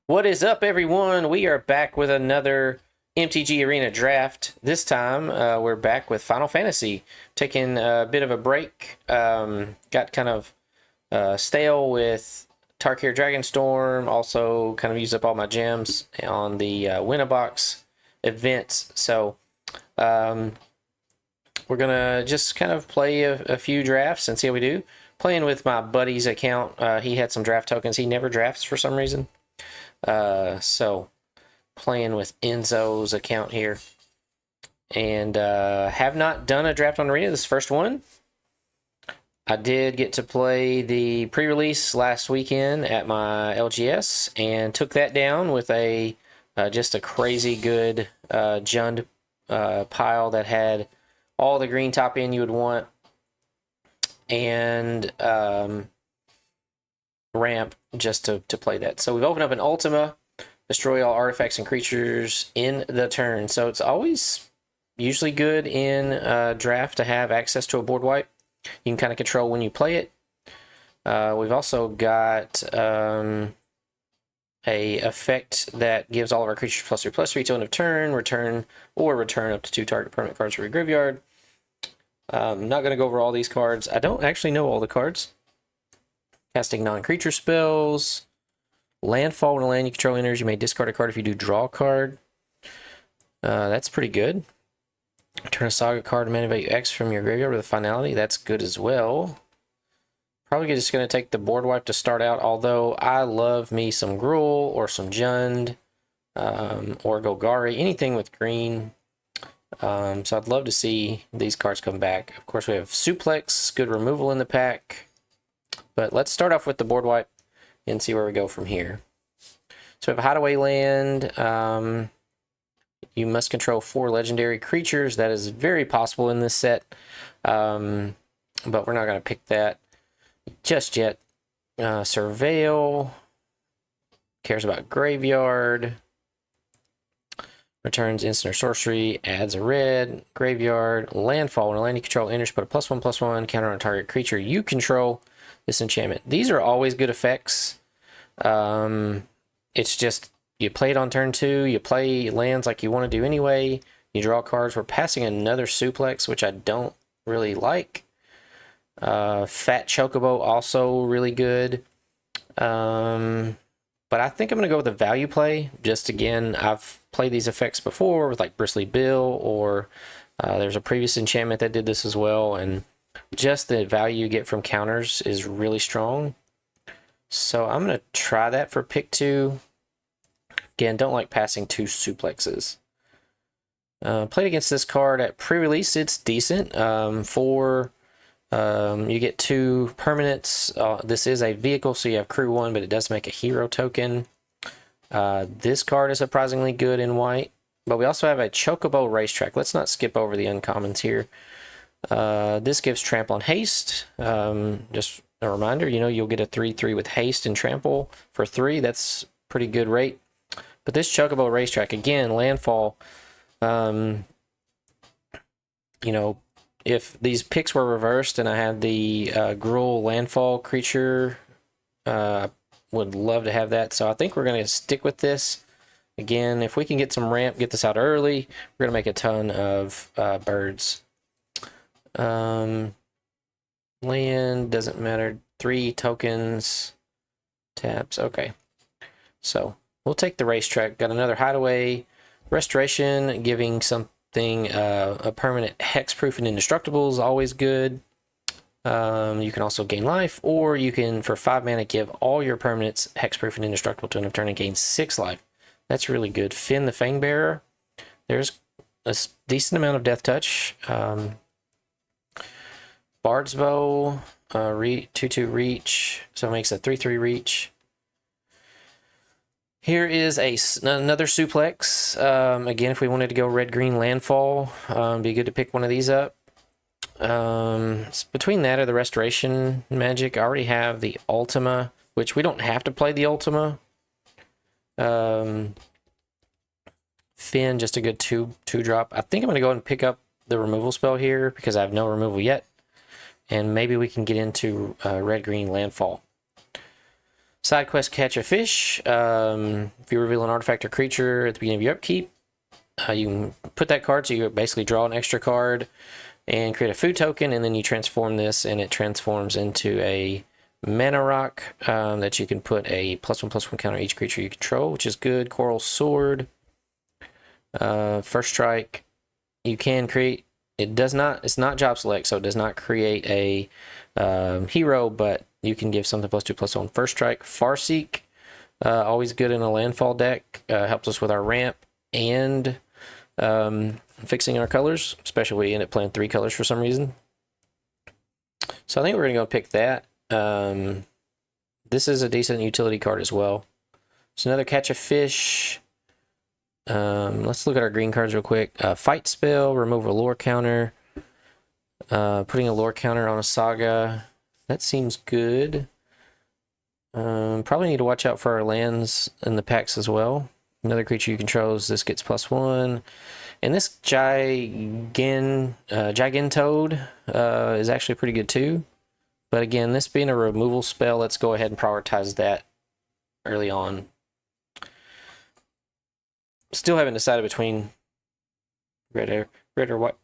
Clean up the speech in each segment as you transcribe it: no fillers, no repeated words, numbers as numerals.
What is up, everyone? We are back with another MTG Arena draft. This time, we're back with Final Fantasy, taking a bit of a break. Got kind of stale with Tarkir Dragonstorm. Also, kind of used up all my gems on the Winnabox events. So, we're gonna just kind of play a few drafts and see how we do. Playing with my buddy's account. He had some draft tokens. He never drafts for some reason. So playing with Enzo's account here, and have not done a draft on Arena. This first one. I did get to play the pre-release last weekend at my LGS and took that down with a just a crazy good Jund pile that had all the green top end you would want, and ramp just to play that. So we've opened up an Ultima, destroy all artifacts and creatures in the turn. So it's always usually good in draft to have access to a board wipe. You can kind of control when you play it. We've also got a effect that gives all of our creatures +3/+3 till end of turn, return up to 2 target permanent cards from your graveyard. I'm not going to go over all these cards. I don't actually know all the cards. Casting non-creature spells. Landfall, when a land you control enters, you may discard a card if you do draw a card. That's pretty good. Turn a Saga card to mana value X from your graveyard with a finality. That's good as well. Probably just going to take the board wipe to start out, although I love me some Gruul or some Jund or Golgari, anything with green. So I'd love to see these cards come back. Of course, we have Suplex, good removal in the pack. But let's start off with the board wipe and see where we go from here. So we have a Hideaway Land. You must control 4 legendary creatures. That is very possible in this set. But we're not going to pick that just yet. Surveil. Cares about Graveyard. Returns instant or sorcery. Adds a red. Graveyard. Landfall. When a land you control enters, put a +1/+1 counter on a target creature you control. This enchantment. These are always good effects. It's just you play it on turn 2, you play lands like you want to do anyway, you draw cards. We're passing another Suplex, which I don't really like. Fat Chocobo, also really good. But I think I'm going to go with a value play. Just again, I've played these effects before with like Bristly Bill, or there's a previous enchantment that did this as well, and just the value you get from counters is really strong. So I'm going to try that for pick 2. Again, don't like passing 2 suplexes. Played against this card at pre-release. It's decent. You get 2 permanents. This is a vehicle, so you have crew 1, but it does make a hero token. This card is surprisingly good in white. But we also have a Chocobo Racetrack. Let's not skip over the uncommons here. This gives trample and haste. Just a reminder, you'll get a 3/3 with haste and trample for 3. That's pretty good rate. But this Chocobo Racetrack, again, landfall. If these picks were reversed and I had the Gruul landfall creature, would love to have that. So I think we're going to stick with this. Again, if we can get some ramp, get this out early, we're going to make a ton of birds. Land doesn't matter. 3 tokens, taps. Okay, so we'll take the Racetrack. Got another Hideaway, Restoration, giving something a permanent hexproof and indestructible is always good. You can also gain life, or you can, for 5 mana, give all your permanents hexproof and indestructible to end of turn and gain 6 life. That's really good. Finn the Fangbearer. There's a decent amount of death touch. Bard's Bow, 2/2 reach, so it makes a 3/3 reach. Here is another Suplex. Again, if we wanted to go red-green landfall, be good to pick one of these up. Between that or the Restoration Magic, I already have the Ultima, which we don't have to play the Ultima. Finn, just a good 2-drop. I think I'm going to go ahead and pick up the removal spell here because I have no removal yet. And maybe we can get into red-green landfall. Side quest Catch a Fish. If you reveal an artifact or creature at the beginning of your upkeep, you can put that card, so you basically draw an extra card and create a food token, and then you transform this, and it transforms into a mana rock that you can put a +1/+1 counter each creature you control, which is good. Coral Sword. First strike. You can create. It's not job select, so it does not create a hero, but you can give something +2/+1 first strike. Farseek, always good in a landfall deck. Helps us with our ramp and fixing our colors, especially if we end up playing 3 colors for some reason. So I think we're going to go pick that. This is a decent utility card as well. It's another Catch a Fish. Let's look at our green cards real quick. Fight spell, remove a lore counter. Putting a lore counter on a saga. That seems good. Probably need to watch out for our lands in the packs as well. Another creature you control, this gets +1. And this Gigantode is actually pretty good too. But again, this being a removal spell, let's go ahead and prioritize that early on. Still haven't decided between red or white.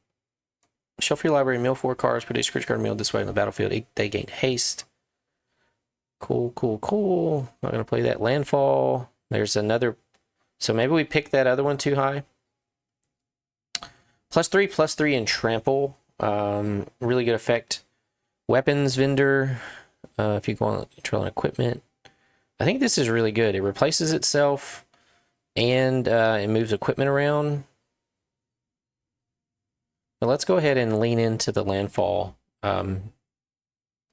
Shuffle your library, mill 4 cards, put each creature card milled this way on the battlefield. They gain haste. Cool. Not going to play that. Landfall. There's another. So maybe we picked that other one too high. +3/+3 and trample. Really good effect. Weapons vendor. If you go on control and equipment. I think this is really good. It replaces itself and it moves equipment around. But let's go ahead and lean into the landfall.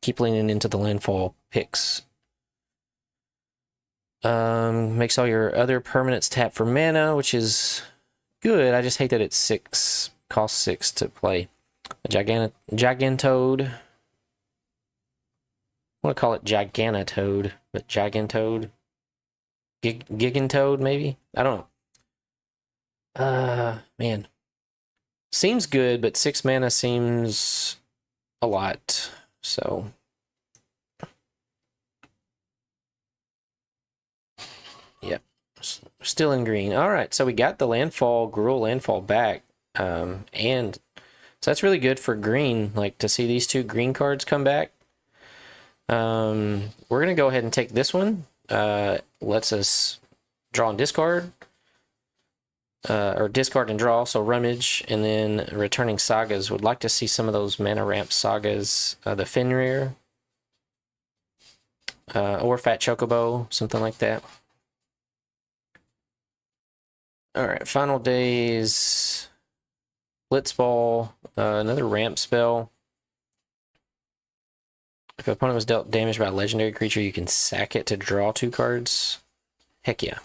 Keep leaning into the landfall picks. Makes all your other permanents tap for mana, which is good. I just hate that it's 6, costs 6 to play. A Gigantode. I want to call it Gigantoad, but Gigantode. Gigantode, maybe? I don't know. Man. Seems good, but 6 mana seems a lot. So. Yep. Still in green. Alright, so we got the Gruul Landfall back. And so that's really good for green, like to see these 2 green cards come back. We're going to go ahead and take this one. Lets us draw and discard. Or discard and draw, so rummage, and then returning sagas. Would like to see some of those mana ramp sagas, the Fenrir, or Fat Chocobo, something like that. Alright, final days, Blitzball, another ramp spell. If an opponent was dealt damage by a legendary creature, you can sack it to draw 2 cards. Heck yeah.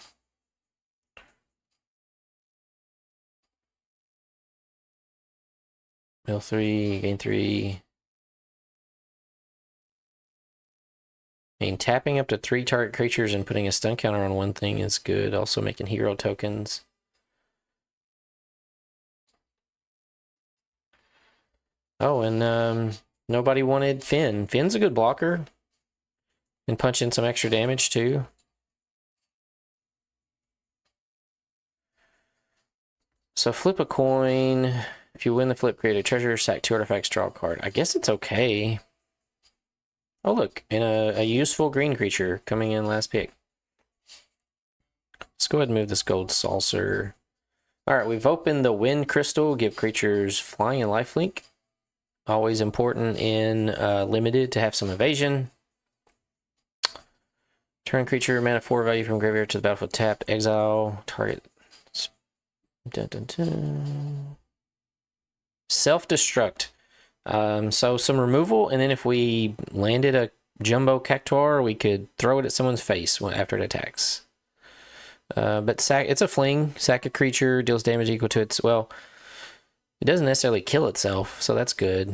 Mill 3, gain 3. I mean, tapping up to 3 target creatures and putting a stun counter on one thing is good. Also making hero tokens. Oh, and nobody wanted Finn. Finn's a good blocker. And punch in some extra damage too. So flip a coin. If you win the flip, create a treasure, sack 2 artifacts, draw a card. I guess it's okay. Oh look, and a useful green creature coming in last pick. Let's go ahead and move this gold saucer. Alright, we've opened the wind crystal, give creatures flying and lifelink. Always important in limited to have some evasion. Turn creature, mana 4 value from graveyard to the battlefield tapped, exile, target. Dun, dun, dun. Self-destruct. So some removal, and then if we landed a jumbo cactuar, we could throw it at someone's face after it attacks. But it's a fling. Sack a creature, deals damage equal to its... Well, it doesn't necessarily kill itself, so that's good.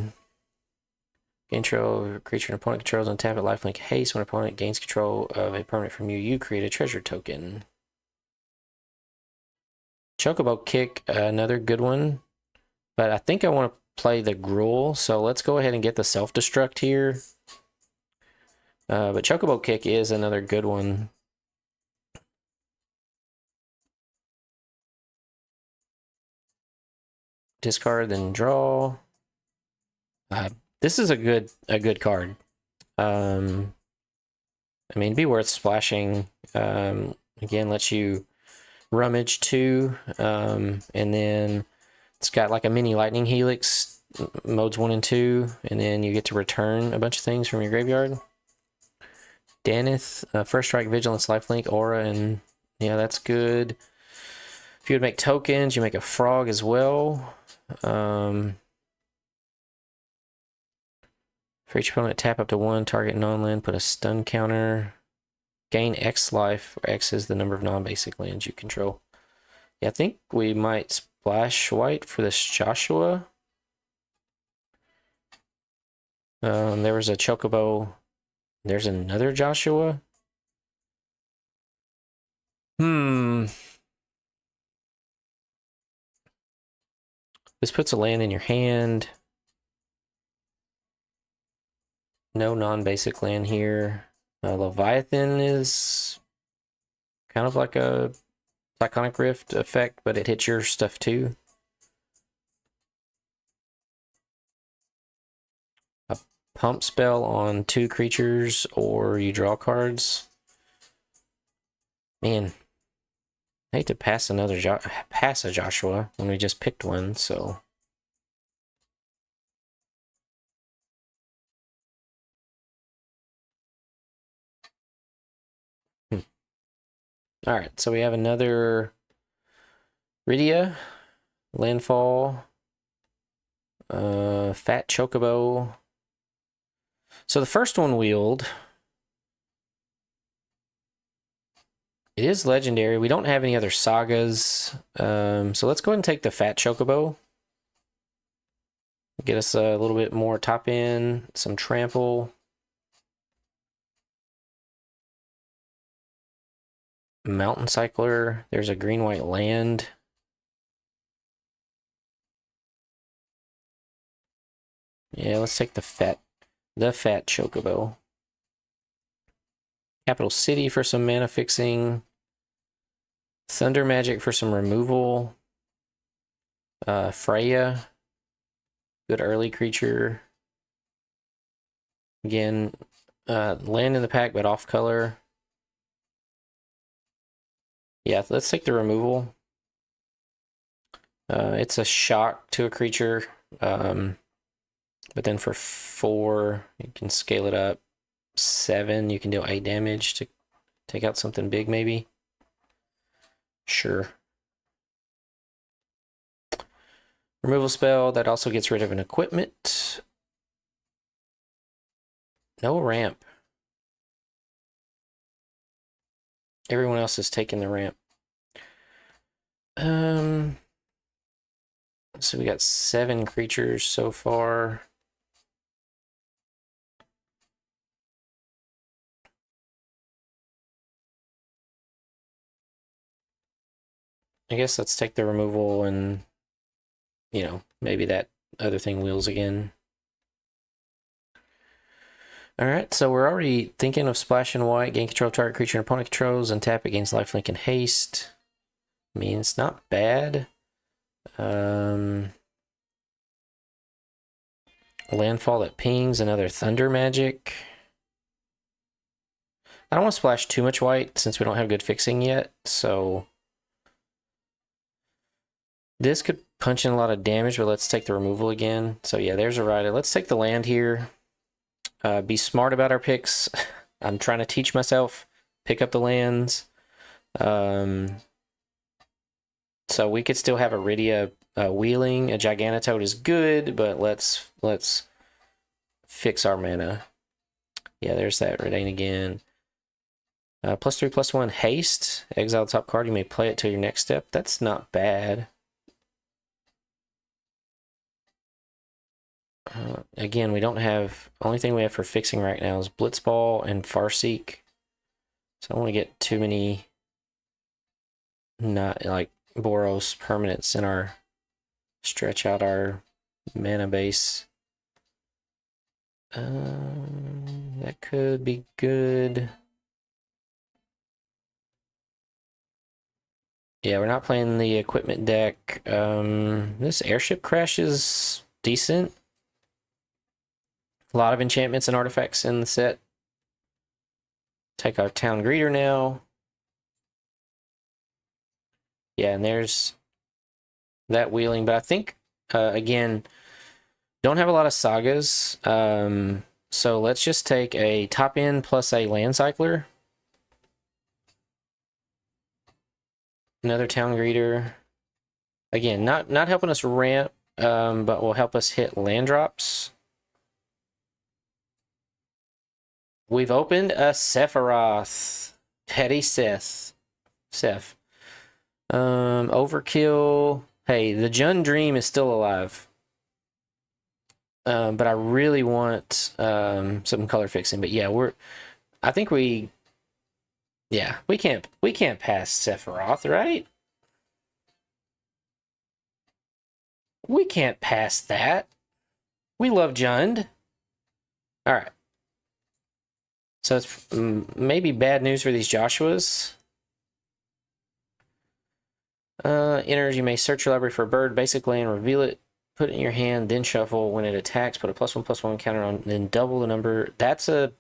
Gain control of a creature an opponent controls and tap it lifelink haste. When an opponent gains control of a permanent from you, you create a treasure token. Chocobo Kick, another good one. But I think I want to play the Gruul, so let's go ahead and get the self-destruct here. But Chocobo Kick is another good one. Discard, then draw. This is a good card. I mean, it'd be worth splashing. Again, lets you rummage 2, and then it's got like a mini lightning helix, modes 1 and 2, and then you get to return a bunch of things from your graveyard. Danith, First Strike, Vigilance, Lifelink, Aura, and yeah, that's good. If you would make tokens, you make a frog as well. For each opponent, tap up to 1, target non-land, put a stun counter. Gain X life, where X is the number of non-basic lands you control. Yeah, I think we might splash white for this Joshua. There was a Chocobo. There's another Joshua. This puts a land in your hand. No non-basic land here. Leviathan is kind of like a Psychonic Rift effect, but it hits your stuff too. A pump spell on 2 creatures, or you draw cards. Man, I hate to pass a Joshua when we just picked one, so. Alright, so we have another Rydia, Landfall, Fat Chocobo. So the first one wheeled. It is legendary. We don't have any other sagas. So let's go ahead and take the Fat Chocobo. Get us a little bit more top end, some trample. Mountain Cycler. There's a green-white land. Yeah, let's take the Fat Chocobo. Capital City for some mana fixing. Thunder Magic for some removal. Freya. Good early creature. Again, land in the pack, but off color. Yeah, let's take the removal. It's a shock to a creature. But then for 4, you can scale it up. 7, you can deal 8 damage to take out something big, maybe. Sure. Removal spell, that also gets rid of an equipment. No ramp. Everyone else is taking the ramp. So we got 7 creatures so far. I guess let's take the removal and, you know, maybe that other thing wheels again. Alright, so we're already thinking of splashing white, gain control of target creature and opponent controls, and tap it against lifelink and haste. I mean, it's not bad. Landfall that pings, another Thunder Magic. I don't want to splash too much white since we don't have good fixing yet, so this could punch in a lot of damage, but let's take the removal again. So yeah, there's a rider. Let's take the land here. Be smart about our picks. I'm trying to teach myself. Pick up the lands. So we could still have a Rydia wheeling. A Gigantotode is good, but let's fix our mana. Yeah, there's that Redain again. +3/+1 haste. Exile the top card. You may play it till your next step. That's not bad. Again, we don't have. Only thing we have for fixing right now is Blitzball and Farseek. So I don't want to get too many, not like Boros permanents in our stretch out our mana base. That could be good. Yeah, we're not playing the equipment deck. This airship crash is decent. A lot of enchantments and artifacts in the set. Take our town greeter now. Yeah, and there's that wheeling, but I think, again, don't have a lot of sagas. So let's just take a top end plus a land cycler. Another town greeter. Again, not helping us ramp, but will help us hit land drops. We've opened a Sephiroth. Petty Seth. Overkill. Hey, the Jund Dream is still alive. But I really want some color fixing. But yeah, I think we can't pass Sephiroth, right? We can't pass that. We love Jund. All right. So it's maybe bad news for these Joshuas. Enters, you may search your library for a bird, basic land, reveal it, put it in your hand, then shuffle. When it attacks, put a +1/+1 counter on, then double the number. That's a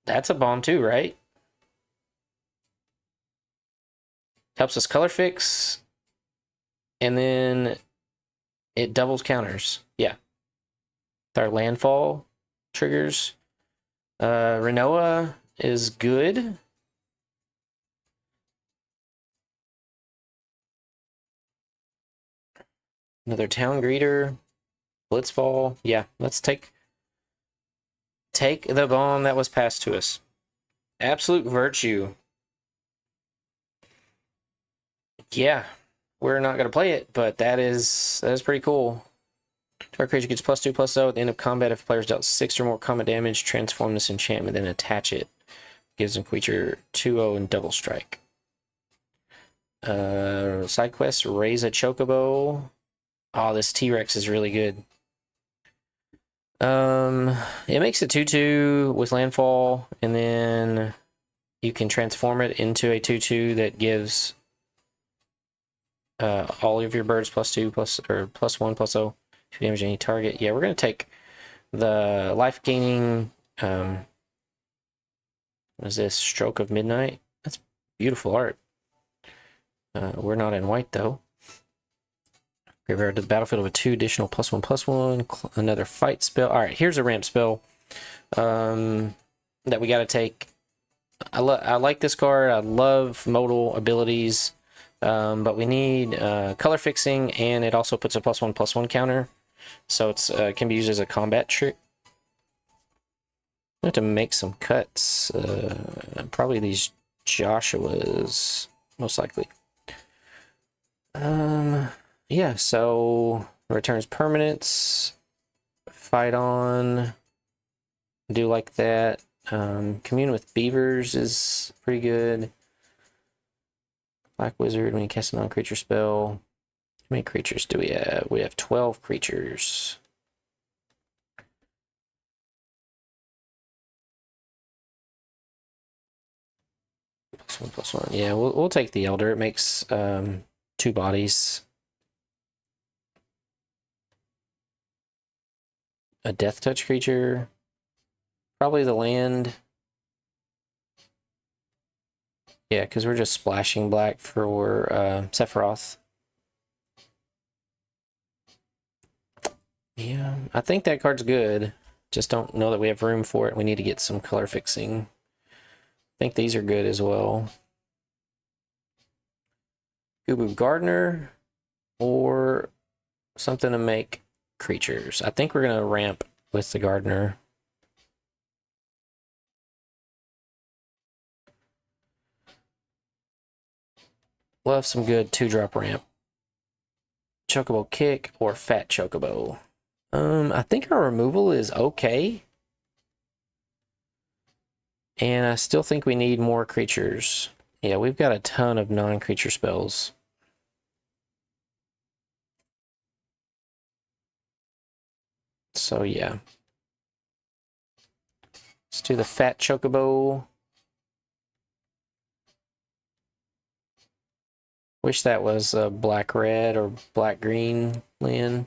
bomb too, right? Helps us color fix, and then it doubles counters. Yeah. With our landfall triggers. Renoa is good. Another town greeter. Blitzball. Yeah, let's take the bomb that was passed to us. Absolute virtue. Yeah, we're not gonna play it, but that is pretty cool. Our creature gets +2/+0 at the end of combat. If players dealt 6 or more combat damage, transform this enchantment, then attach it. Gives them creature 2/0 and double strike. Side quest, raise a Chocobo. Oh, this T-Rex is really good. It makes a 2/2 with landfall, and then you can transform it into a 2/2 that gives all of your birds +2 +1/+0 to damage any target. Yeah, we're gonna take the life gaining. What is this? Stroke of Midnight. That's beautiful art. We're not in white though. Graveyard to the battlefield with 2 additional +1/+1. Another fight spell. All right, here's a ramp spell that we got to take. I like this card. I love modal abilities, but we need color fixing, and it also puts a +1/+1 counter, so it's can be used as a combat trick. I have to make some cuts. Probably these Joshuas, most likely. Yeah, so returns permanents, fight on, do like that. Commune with beavers is pretty good. Black Wizard, when you cast a non-creature spell. How many creatures do we have? We have 12 creatures. +1/+1. Yeah, we'll take the Elder. It makes 2 bodies. A Death Touch creature. Probably the land. Yeah, because we're just splashing black for Sephiroth. Yeah, I think that card's good. Just don't know that we have room for it. We need to get some color fixing. I think these are good as well. Gubu Gardener or something to make creatures. I think we're going to ramp with the Gardener. We'll have some good 2-drop ramp. Chocobo Kick or Fat Chocobo. I think our removal is okay. And I still think we need more creatures. Yeah, we've got a ton of non-creature spells. So yeah. Let's do the fat Chocobo. Wish that was a black-red or black-green land.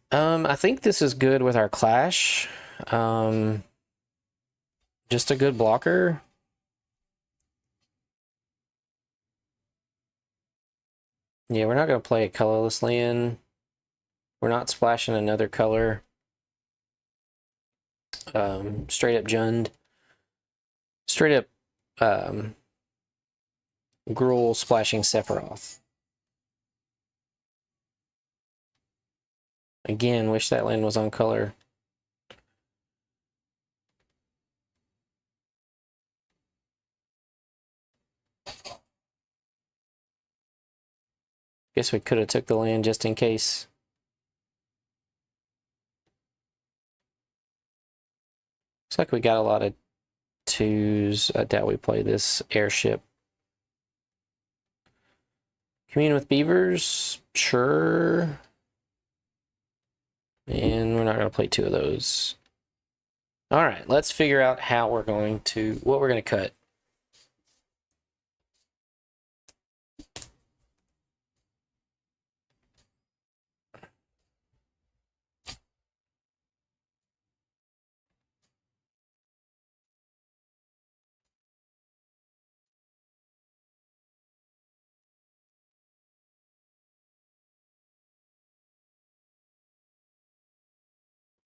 I think this is good with our Clash. Just a good blocker. Yeah, we're not going to play a colorless land. We're not splashing another color. Straight up Jund. Straight up Gruul splashing Sephiroth. Again, wish that land was on color. Guess we could have took the land just in case. Looks like we got a lot of twos. I doubt we play this airship. Commune with beavers? Sure. And we're not going to play two of those. All right, let's figure out how we're going to, what we're going to cut.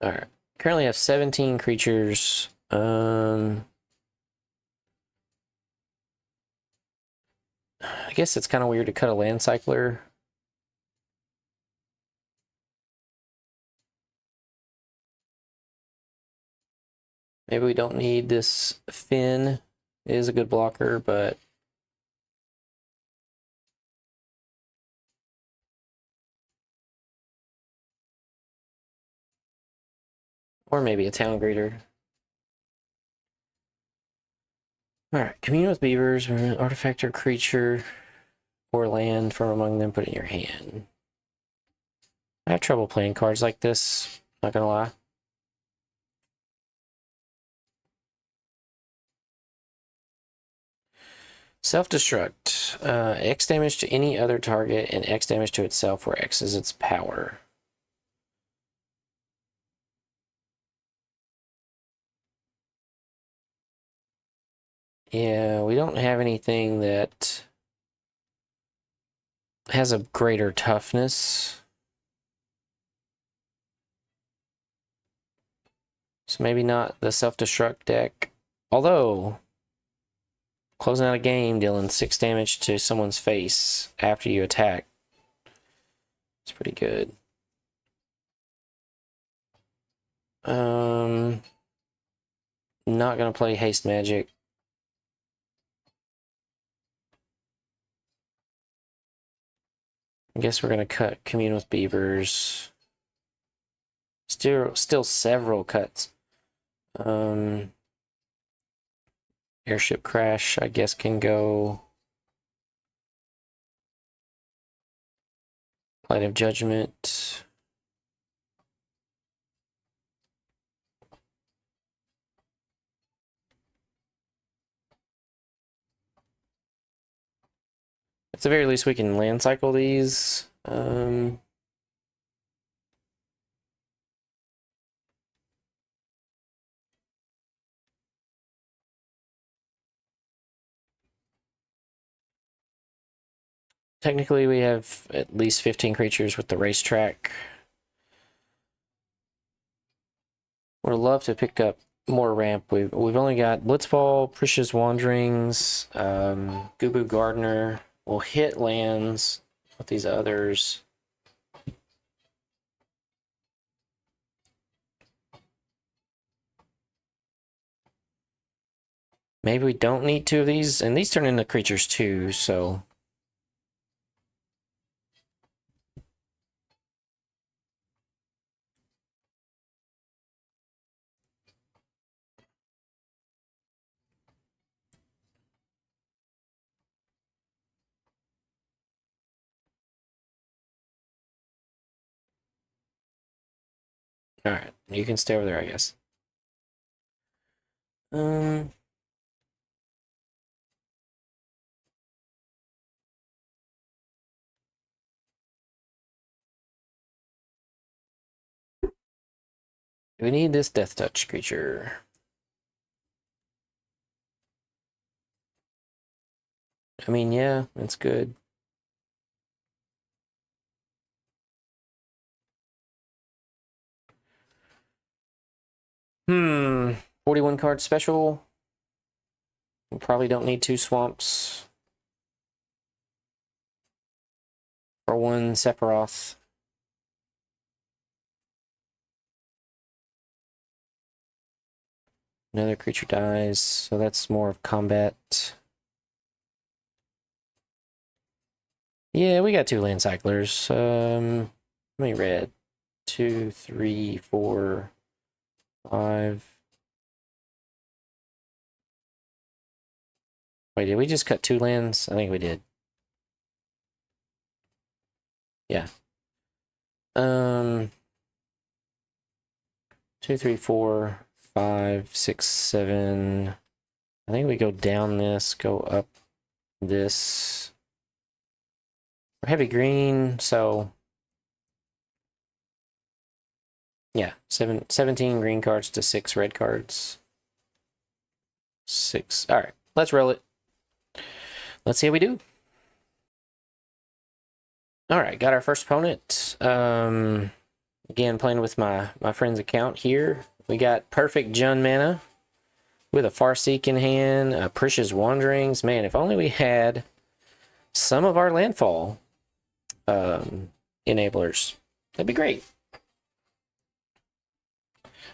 All right, currently have 17 creatures. I guess it's kind of weird to cut a land cycler. Maybe we don't need this Finn. It is a good blocker, but or maybe a town greeter. Alright, commune with beavers, or an artifact or creature or land from among them, put in your hand. I have trouble playing cards like this, not gonna lie. Self-destruct. X damage to any other target and X damage to itself where X is its power. Yeah, we don't have anything that has a greater toughness. So maybe not the self-destruct deck. Although, closing out a game, dealing 6 damage to someone's face after you attack. It's pretty good. Not gonna play haste magic. I guess we're gonna cut commune with beavers. Still several cuts. Airship crash, I guess, can go. Light of Judgment. At the very least, we can land cycle these. Technically, we have at least 15 creatures with the racetrack. Would love to pick up more ramp. We've only got Blitzball, Precious Wanderings, Gubu Gardener. We'll hit lands with these others. Maybe we don't need two of these, and these turn into creatures too, so. All right. You can stay over there, I guess. Um. We need this Death Touch creature. I mean, yeah, it's good. Hmm. 41 card special. We probably don't need 2 swamps. Or 1 Sephiroth. Another creature dies, so that's more of combat. Yeah, we got 2 land cyclers. How many red? 2, 3, 4, 5. Wait, did we just cut 2 lands? I think we did. Yeah. 2, 3, 4, 5, 6, 7. I think we go down this, go up this. We're heavy green, so yeah, 17 green cards to 6 red cards. 6. All right, let's roll it. Let's see how we do. All right, got our first opponent. Again, playing with my friend's account here. We got Perfect Jund Mana with a Farseek in hand, Prisha's Wanderings. Man, if only we had some of our landfall enablers. That'd be great.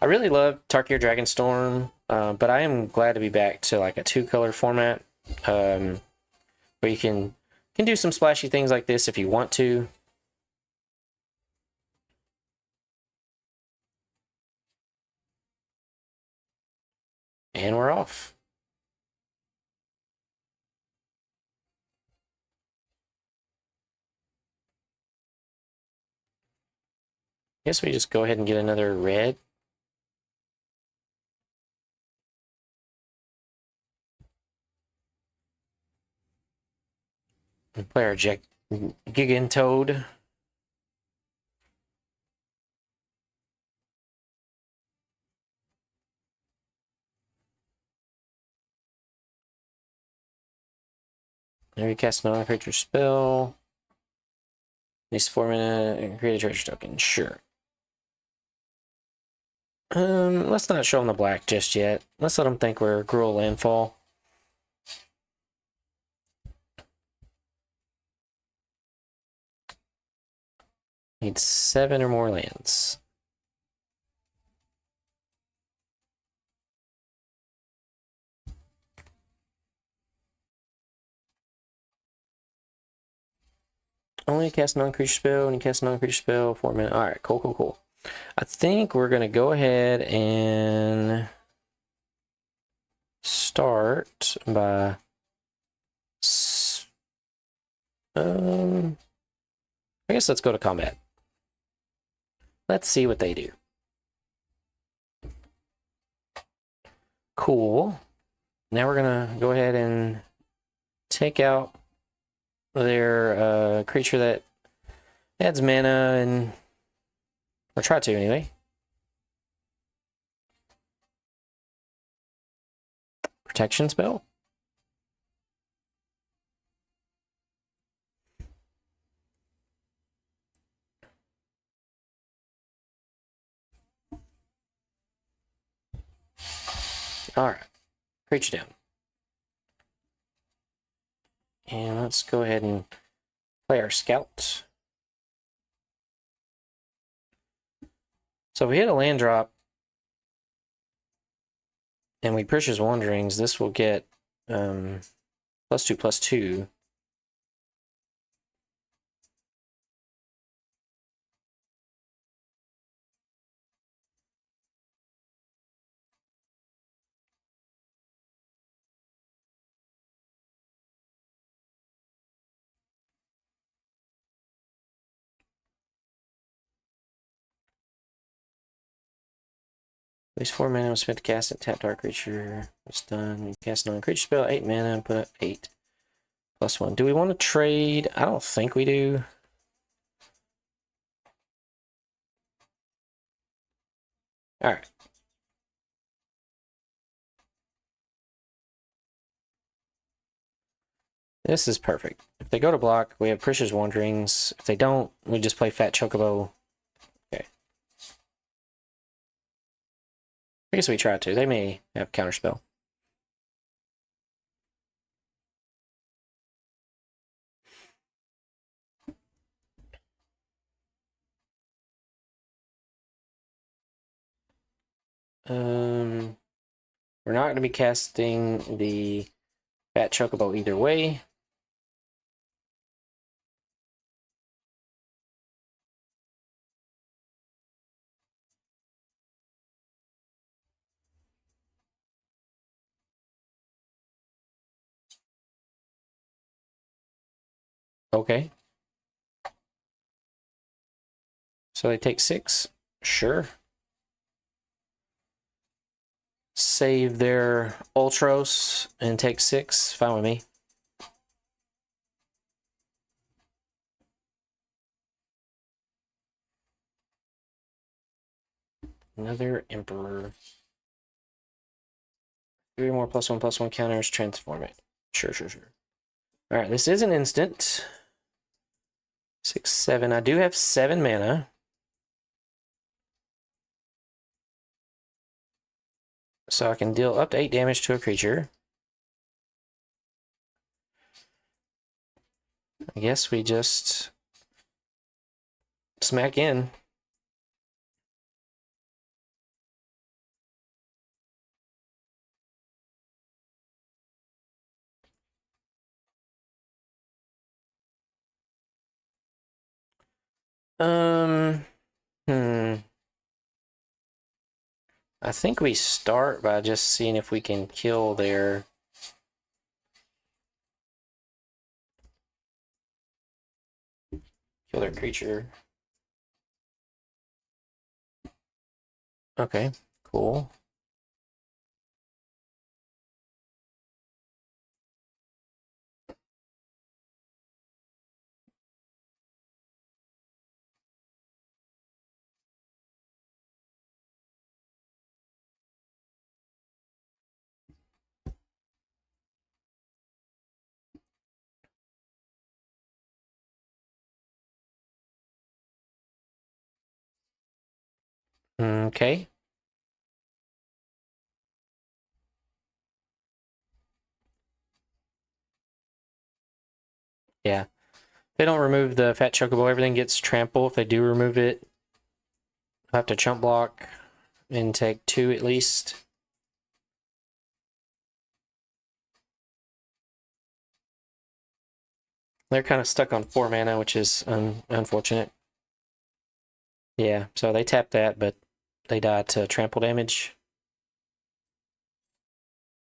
I really love Tarkir Dragonstorm, but I am glad to be back to like a 2-color format, where you can do some splashy things like this if you want to. And we're off. Guess we just go ahead and get another red. And play our Gigantoad. There you cast another creature spell. These 4 mana and create a treasure token. Sure. Let's not show them the black just yet. Let's let them think we're Gruul Landfall. Need 7 or more lands. Only cast non-creature spell, and you cast non-creature spell, 4 mana. Alright, cool, cool, cool. I think we're gonna go ahead and start by I guess let's go to combat. Let's see what they do. Cool. Now we're gonna go ahead and take out their creature that adds mana, and or try to anyway. Protection spell. All right, creature down. And let's go ahead and play our scout. So if we hit a land drop and we Prisha's Wanderings, this will get +2/+2. Waste 4 mana, spent to cast it, tap dark creature. It's done. You cast a non-creature spell, 8 mana, and put up 8. +1. Do we want to trade? I don't think we do. Alright. This is perfect. If they go to block, we have Prisha's Wanderings. If they don't, we just play Fat Chocobo. Okay. I guess we try to. They may have Counterspell. We're not going to be casting the Fat Chocobo either way. Okay. So they take 6? Sure. Save their Ultros and take 6. Fine with me. Another Emperor. 3 more +1/+1 counters. Transform it. Sure. Alright, this is an instant. 6, 7. I do have 7 mana. So I can deal up to 8 damage to a creature. I guess we just smack in. I think we start by just seeing if we can kill their creature. Okay, cool. Okay. Yeah. If they don't remove the Fat Chocobo, everything gets trample. If they do remove it, I have to chump block and take 2 at least. They're kind of stuck on 4 mana, which is unfortunate. Yeah, so they tap that, but they die to trample damage.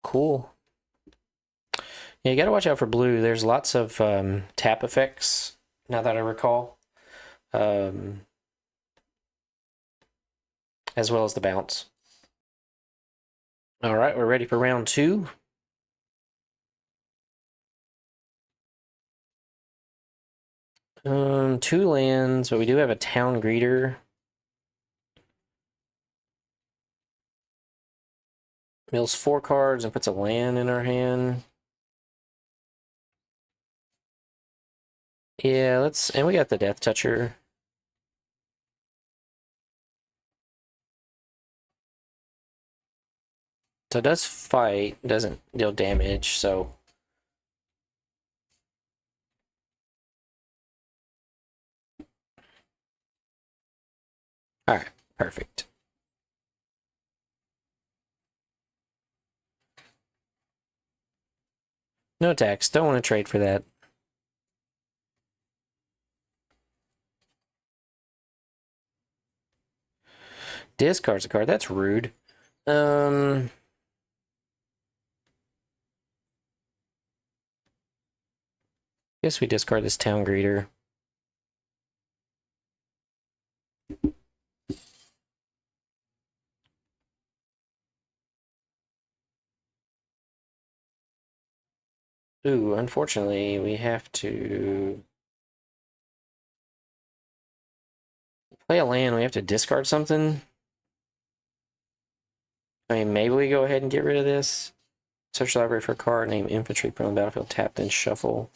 Cool. Yeah, you gotta watch out for blue. There's lots of tap effects, now that I recall. As well as the bounce. Alright, we're ready for round 2. Two lands, but we do have a town greeter. Mills 4 cards and puts a land in our hand. Yeah, and we got the Death Toucher. So it does fight, doesn't deal damage, so. Alright, perfect. No attacks, don't want to trade for that. Discards a card, that's rude. Guess we discard this town greeter. Ooh, unfortunately, we have to play a land. We have to discard something. I mean, maybe we go ahead and get rid of this. Search the library for a card named Infantry, put on the battlefield, tap, then shuffle.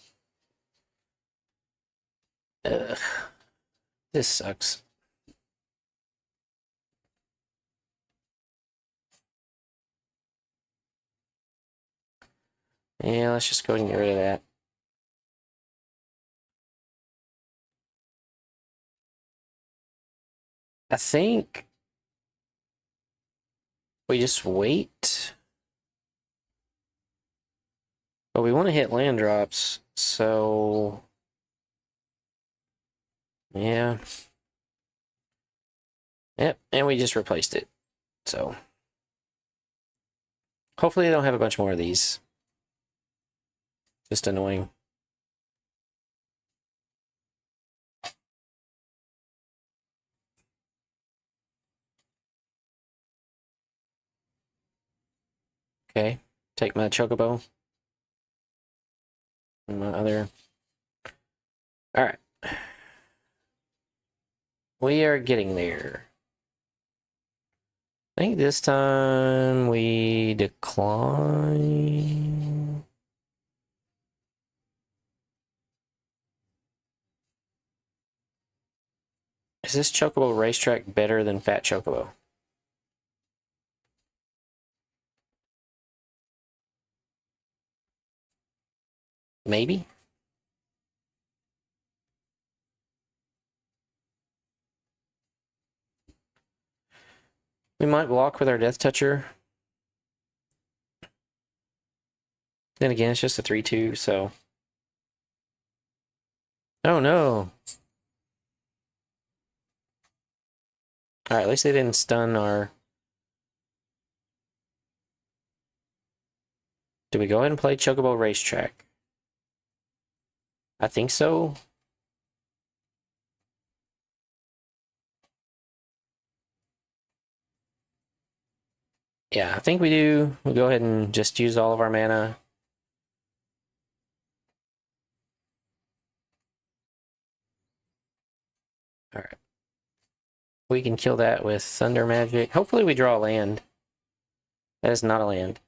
Ugh. This sucks. Yeah, let's just go ahead and get rid of that. I think we just wait. But we want to hit land drops, so yeah. Yep, and we just replaced it. So hopefully they don't have a bunch more of these. Just annoying. Okay, take my Chocobo. And my other... Alright. We are getting there. I think this time we decline. Is this Chocobo Racetrack better than Fat Chocobo? Maybe? We might block with our Death Toucher. Then again, it's just a 3-2, so... Oh no! Alright, at least they didn't stun our... Do we go ahead and play Chocobo Racetrack? I think so. Yeah, I think we do. We'll go ahead and just use all of our mana. Alright. We can kill that with Thunder Magic. Hopefully we draw a land. That is not a land.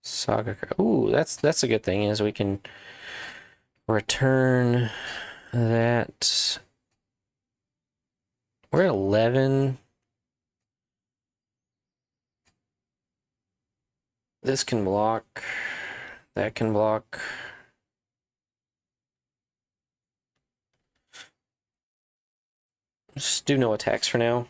Saga. Ooh, that's a good thing, is we can return that. We're at 11. This can block. That can block. Just do no attacks for now.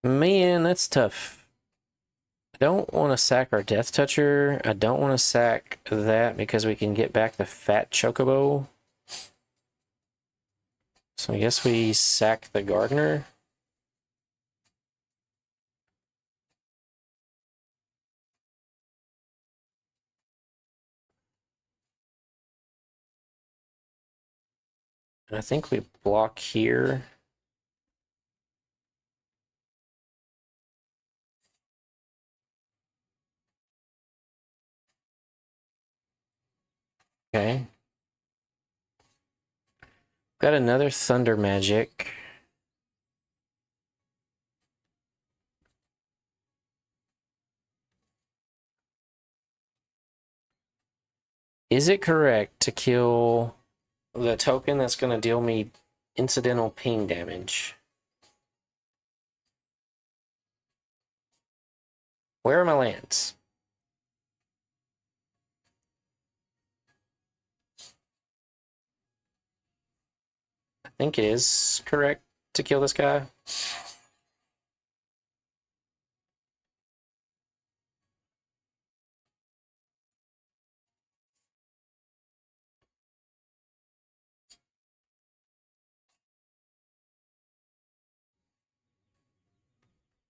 Man, that's tough. I don't want to sack our Death Toucher. I don't want to sack that because we can get back the Fat Chocobo. So I guess we sack the Gardener. And I think we block here. Okay. Got another Thunder Magic. Is it correct to kill the token that's going to deal me incidental ping damage? Where are my lands? I think it is correct to kill this guy.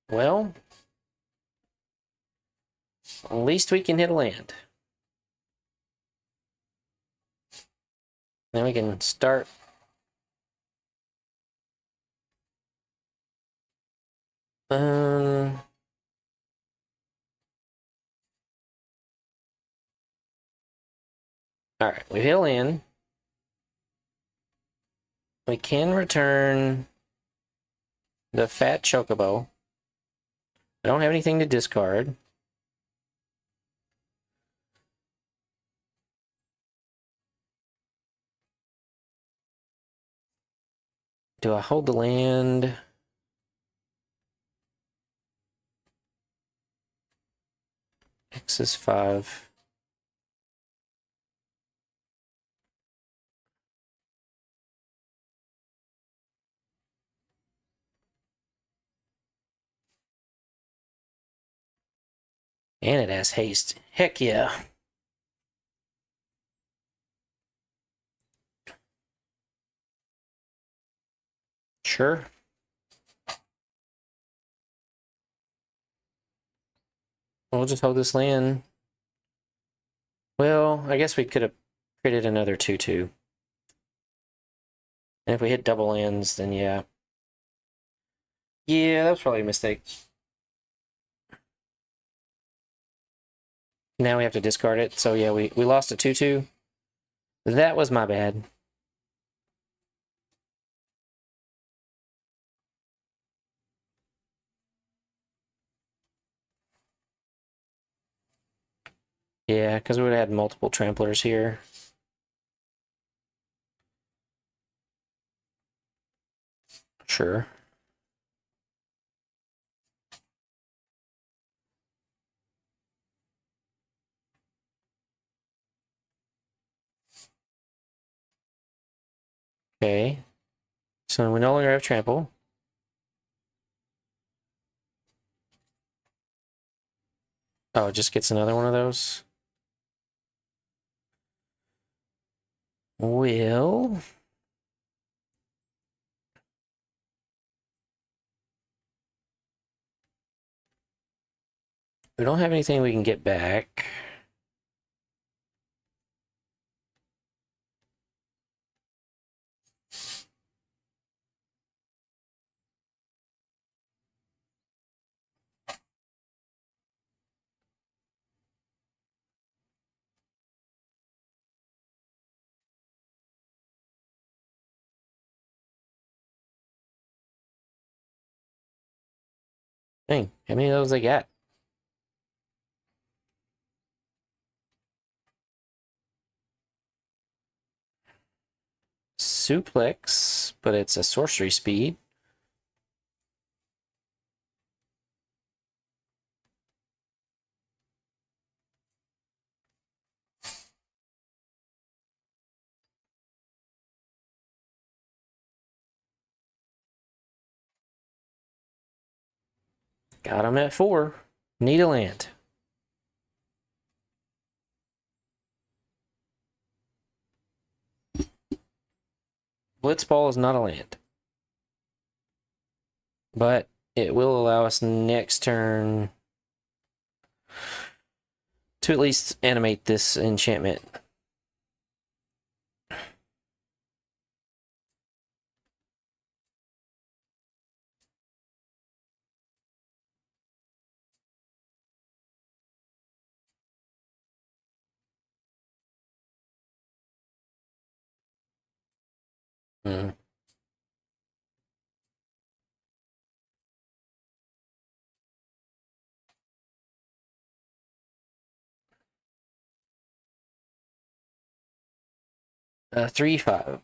Well, at least we can hit a land. Then we can start. Um, all right, we hit a land. We can return the fat chocobo. I don't have anything to discard. Do I hold the land? X is 5. And it has haste. Heck yeah. Sure. We'll just hold this land. Well, I guess we could have created another 2/2. And if we hit double lands, then yeah. Yeah, that was probably a mistake. Now we have to discard it. So yeah, we lost a 2/2. That was my bad. Yeah, because we would have had multiple tramplers here. Sure. Okay. So we no longer have trample. Oh, it just gets another one of those. Well, we don't have anything we can get back. Dang, how many of those they got? Suplex, but it's a sorcery speed. Got him at 4. Need a land. Blitzball is not a land. But it will allow us next turn to at least animate this enchantment. Mm. 3/5.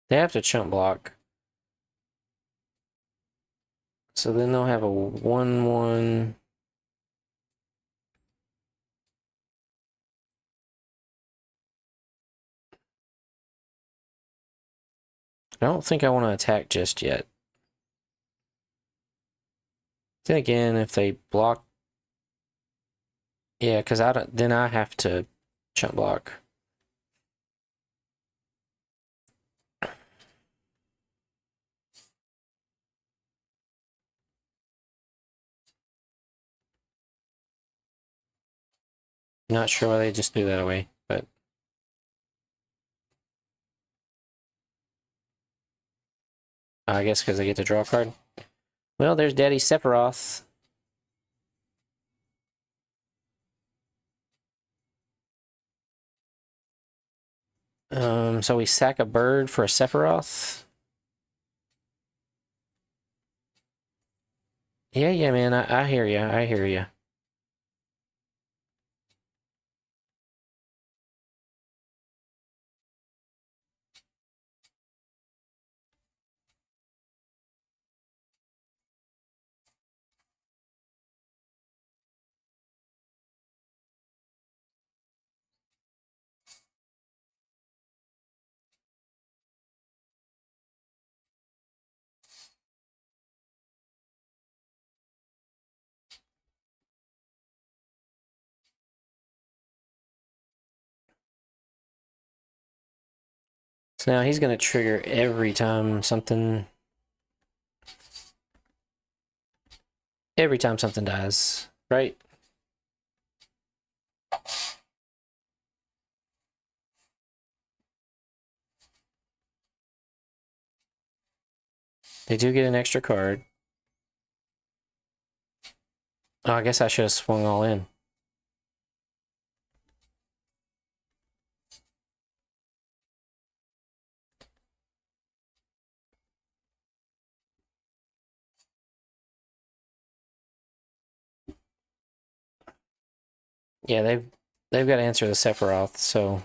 They have to chump block. So then they'll have a 1/1. I don't think I want to attack just yet. Then again, if they block... Yeah, because then I have to chump block. Not sure why they just threw that away, but... I guess because I get to draw a card. Well, there's Daddy Sephiroth. So we sack a bird for a Sephiroth. Yeah, man, I hear you. I hear you. So now he's going to trigger every time something... Every time something dies, right? They do get an extra card. Oh, I guess I should have swung all in. Yeah, they've got to answer the Sephiroth, so...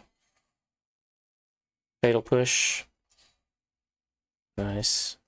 Fatal Push. Nice.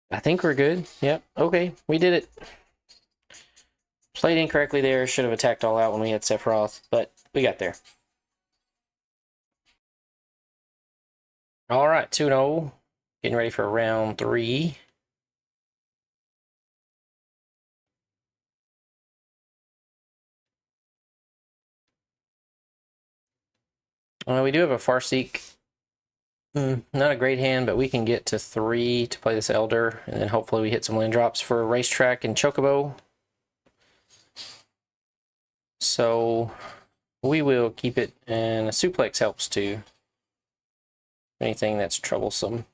I think we're good. Yep. Okay, we did it. Played incorrectly there. Should have attacked all out when we had Sephiroth, but we got there. All right, 2-0. Getting ready for round 3. We do have a Farseek. Not a great hand, but we can get to 3 to play this Elder, and then hopefully we hit some land drops for Racetrack and Chocobo. So we will keep it, and a Suplex helps too. Anything that's troublesome.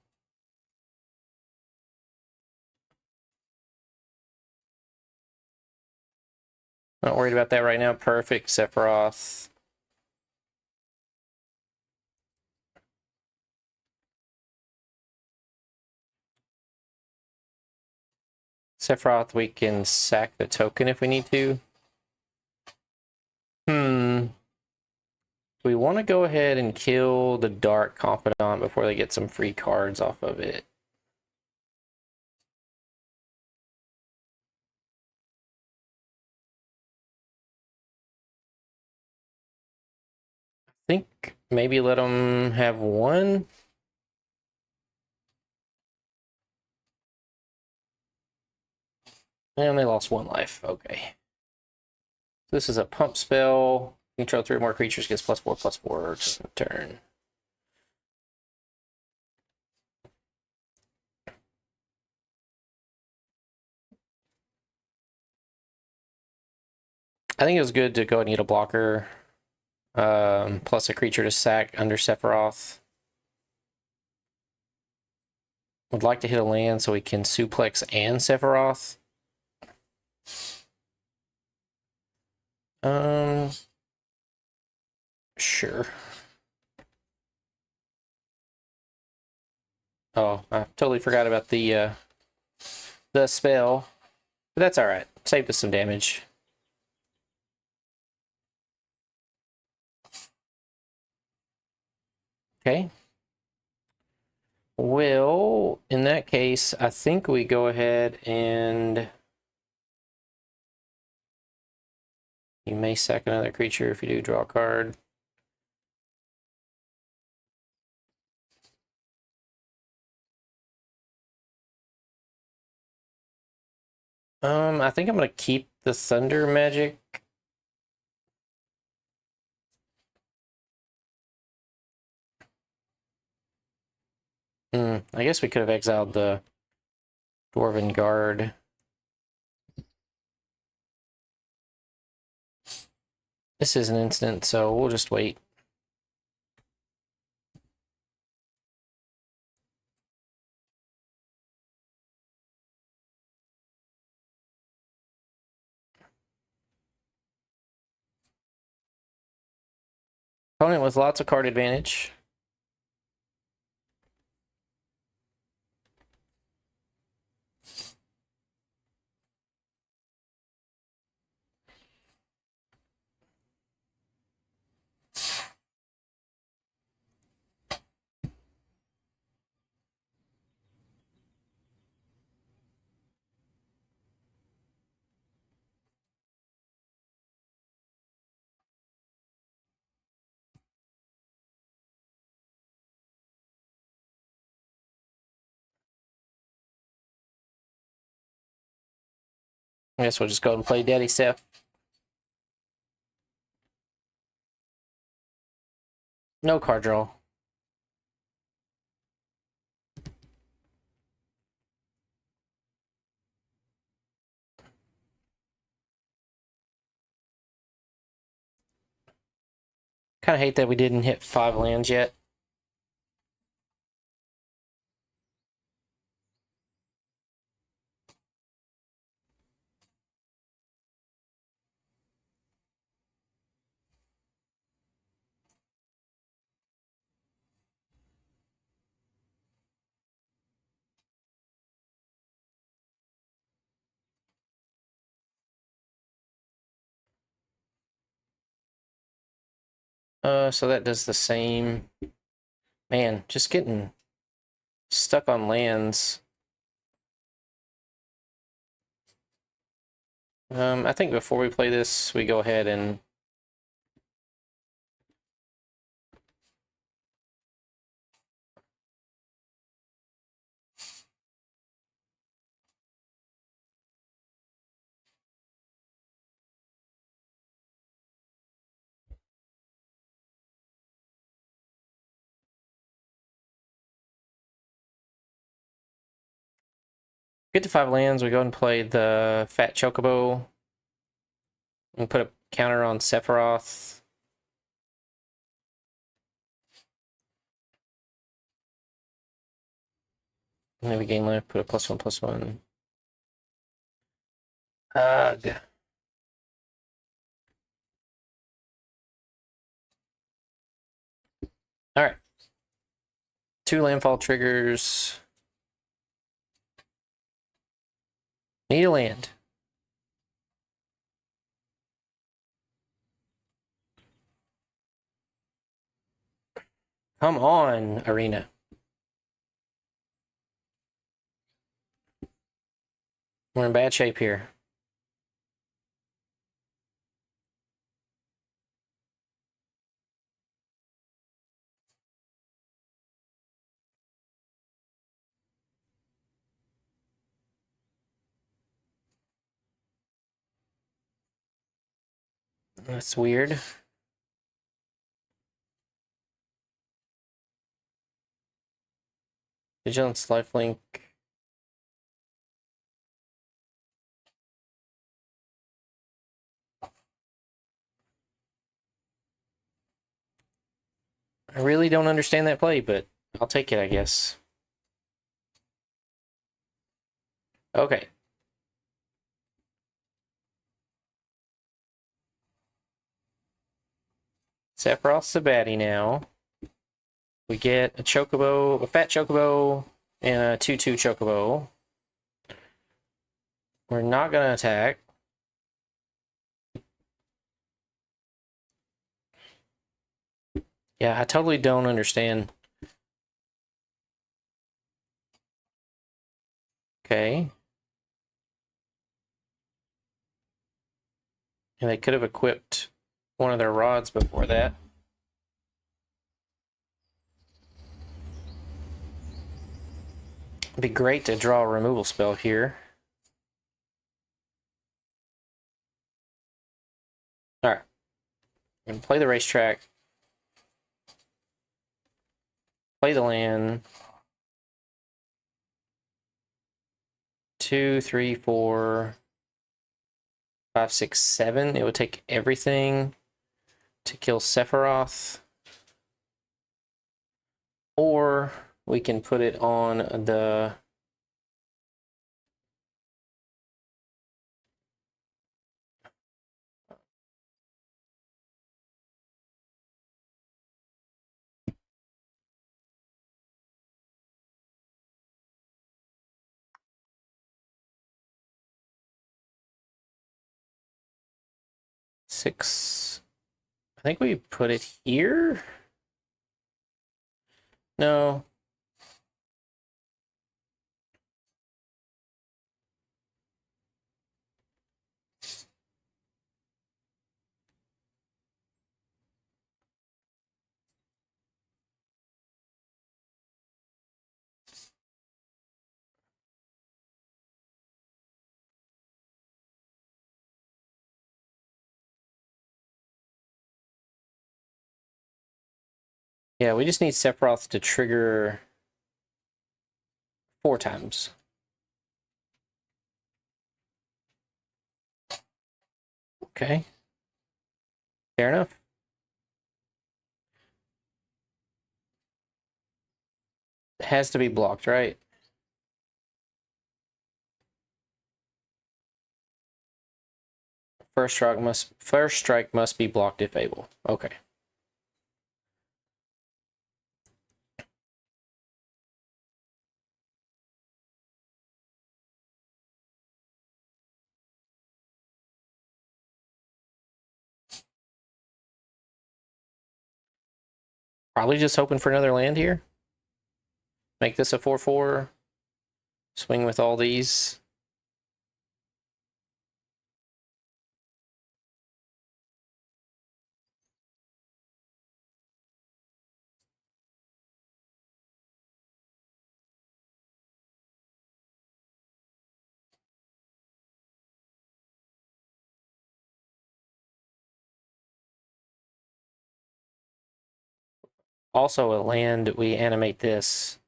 Not worried about that right now. Perfect, Sephiroth. Sephiroth, we can sack the token if we need to. We want to go ahead and kill the Dark Confidant before they get some free cards off of it. I think maybe let them have 1. And they lost 1 life. Okay. This is a pump spell. Control 3 or more creatures, gets +4/+4 turn. I think it was good to go ahead and get a blocker, plus a creature to sack under Sephiroth. Would like to hit a land so we can suplex and Sephiroth. Sure. Oh, I totally forgot about the spell. But that's alright. Saved us some damage. Okay. Well, in that case, I think we go ahead and you may sack another creature if you do draw a card. I think I'm gonna keep the Thunder Magic. I guess we could have exiled the Dwarven Guard. This is an instant, so we'll just wait. Opponent with lots of card advantage. I guess we'll just go ahead and play Daddy Seth. No card draw. Kind of hate that we didn't hit 5 lands yet. So that does the same. Man, just getting stuck on lands. I think before we play this, we go ahead and get to 5 lands. We go and play the Fat Chocobo. And put a counter on Sephiroth. Maybe game life, put a +1/+1. Ugh. Alright. 2 landfall triggers. Need a land. Come on, Arena. We're in bad shape here. That's weird. Vigilance lifelink. I really don't understand that play, but I'll take it, I guess. Okay. Sephiroth's the baddie now. We get a Chocobo, a fat Chocobo, and a 2/2 Chocobo. We're not going to attack. Yeah, I totally don't understand. Okay. And they could have equipped one of their rods before that. It'd be great to draw a removal spell here. Alright. I'm going to play the racetrack. Play the land. 2, 3, 4, 5, 6, 7. It would take everything to kill Sephiroth. Or we can put it on the... Six. I think we put it here. No. Yeah, we just need Sephiroth to trigger 4 times. Okay. Fair enough. It has to be blocked, right? First strike must be blocked if able. Okay. Probably just hoping for another land here. Make this a 4/4. Swing with all these. Also a land, we animate this.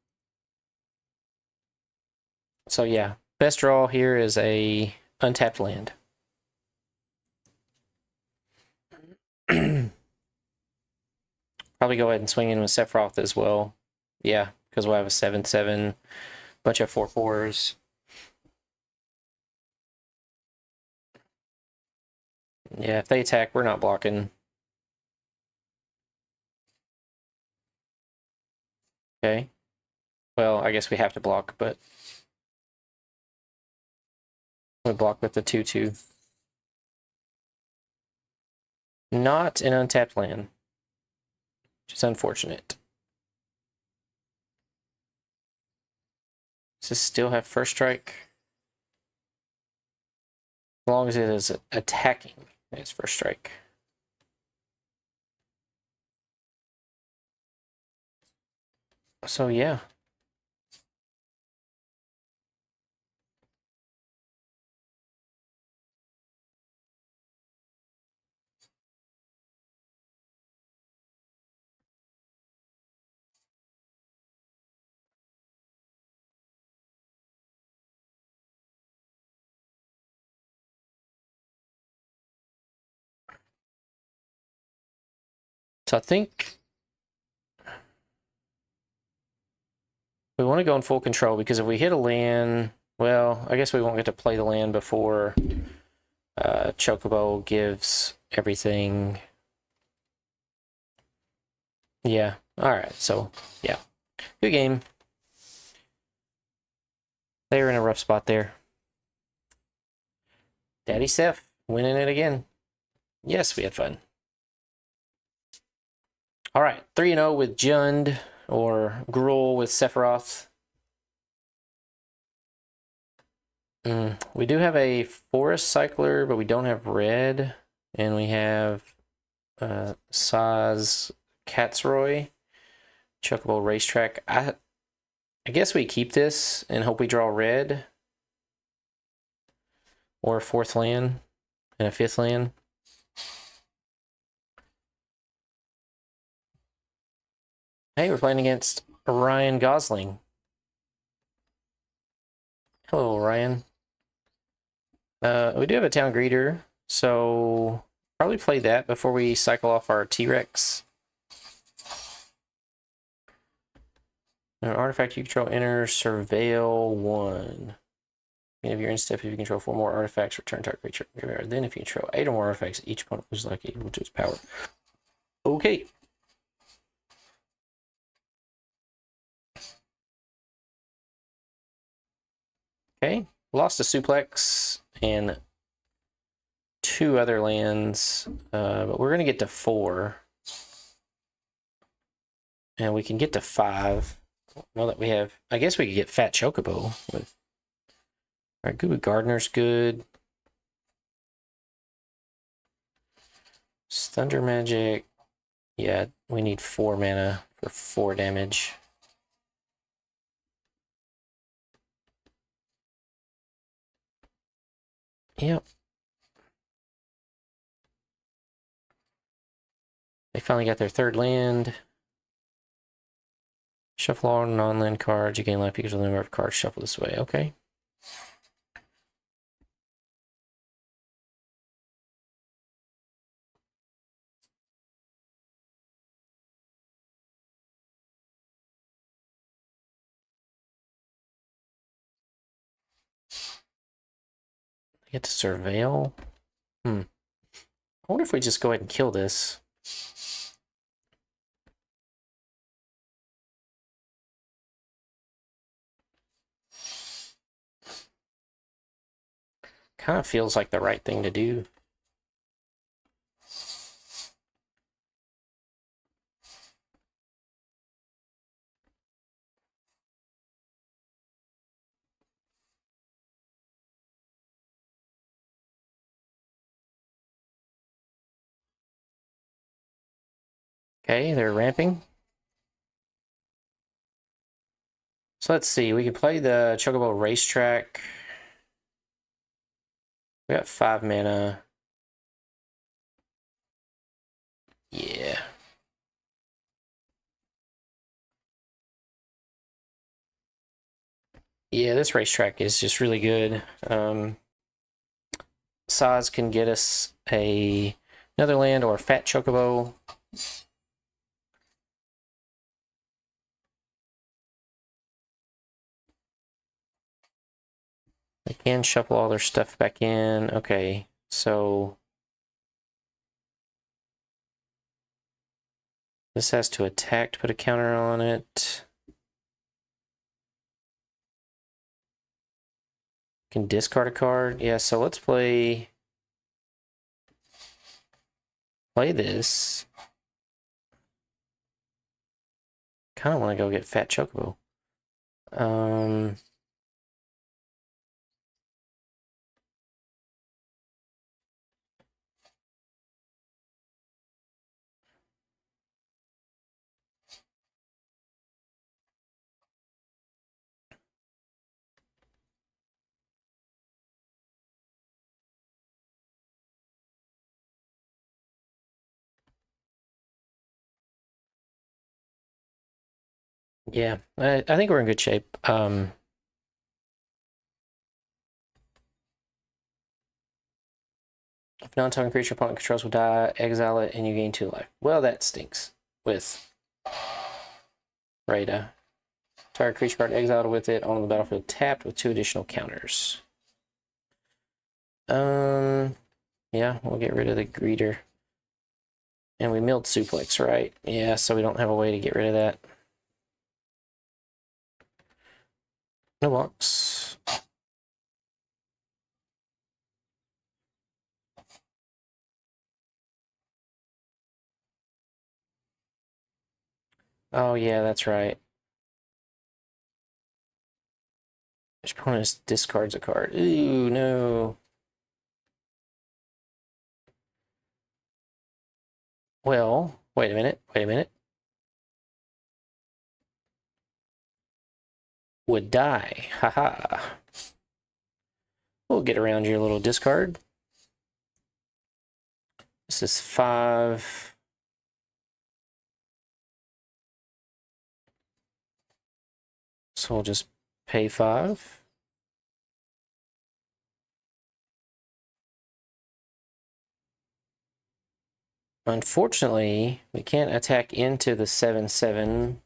So yeah, best draw here is a untapped land. Probably go ahead and swing in with Sephiroth as well. Yeah, because we'll have a 7/7, bunch of 4/4s. Yeah, if they attack, we're not blocking. Okay. Well, I guess we have to block, but we block with the 2/2. Not an untapped land, which is unfortunate. Does this still have first strike? As long as it is attacking, it's first strike. So yeah. So I think We want to go in full control because if we hit a land, well, I guess we won't get to play the land before Chocobo gives everything. Yeah. All right. So, yeah. Good game. They were in a rough spot there. Daddy Seph winning it again. Yes, we had fun. All right. 3-0 with Jund or Gruul with Sephiroth. We do have a Forest Cycler, but we don't have red. And we have Sazh Katzroy, Chocobo Racetrack. I guess we keep this and hope we draw red. Or a 4th land and a 5th land. Hey, we're playing against Ryan Gosling. Hello, Ryan. We do have a Town Greeter, so probably play that before we cycle off our T-Rex. An artifact you control enters Surveil 1. If you're in step, if you control 4 more artifacts, return target creature. Then if you control 8 or more artifacts, each opponent loses like equal to its power. Okay. Okay. Lost a Suplex and 2 other lands, but we're going to get to 4. And we can get to 5. Now that we have, I guess we could get Fat Chocobo with. All right, Gooby Gardener's good. Thunder Magic. Yeah, we need 4 mana for 4 damage. Yep. They finally got their 3rd land. Shuffle all non-land cards. You gain life equals the number of cards shuffled this way. Okay. Get to Surveil. I wonder if we just go ahead and kill this. Kind of feels like the right thing to do. Okay, they're ramping. So let's see. We can play the Chocobo Racetrack. We got 5 mana. Yeah. Yeah, this racetrack is just really good. Sazh can get us another land or a Fat Chocobo. They can shuffle all their stuff back in. Okay, so this has to attack to put a counter on it. Can discard a card. Yeah, so let's play this. Kind of want to go get Fat Chocobo. Yeah, I think we're in good shape. If non-token creature opponent controls will die, exile it, and you gain 2 life. Well, that stinks with Rada. Target creature card exiled with it on the battlefield tapped with 2 additional counters. Yeah, we'll get rid of the greeter. And we milled suplex, right? Yeah, so we don't have a way to get rid of that. No box. Oh, yeah, that's right. Your opponent discards a card. Ooh, no. Well, wait a minute. Wait a minute. Would die. Haha. We'll get around your little discard. This is 5. So we'll just pay 5. Unfortunately, we can't attack into the 7/7.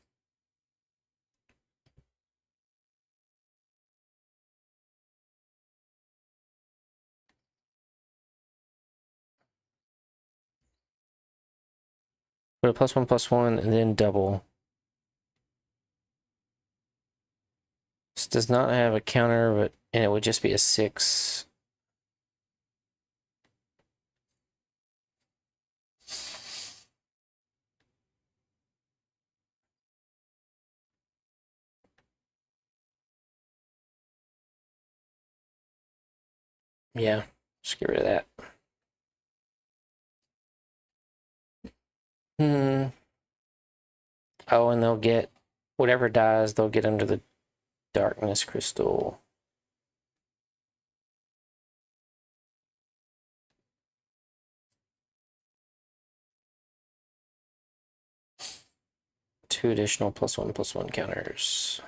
Put a +1/+1 and then double. This does not have a counter, but and it would just be a 6. Yeah, just get rid of that. Oh, and they'll get whatever dies, they'll get under the darkness crystal. Two additional +1/+1 counters.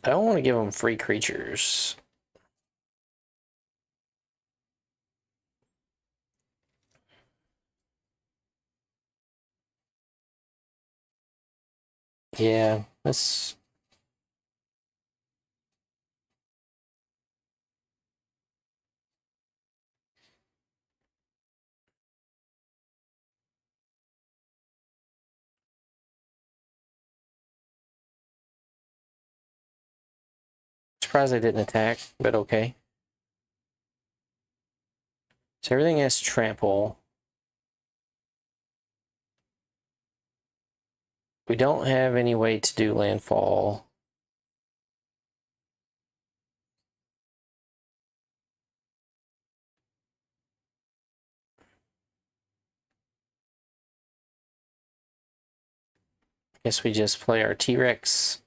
I don't want to give them free creatures. Yeah, that's... Surprised they didn't attack, but okay. So everything has trample. We don't have any way to do landfall. Guess we just play our T-Rex.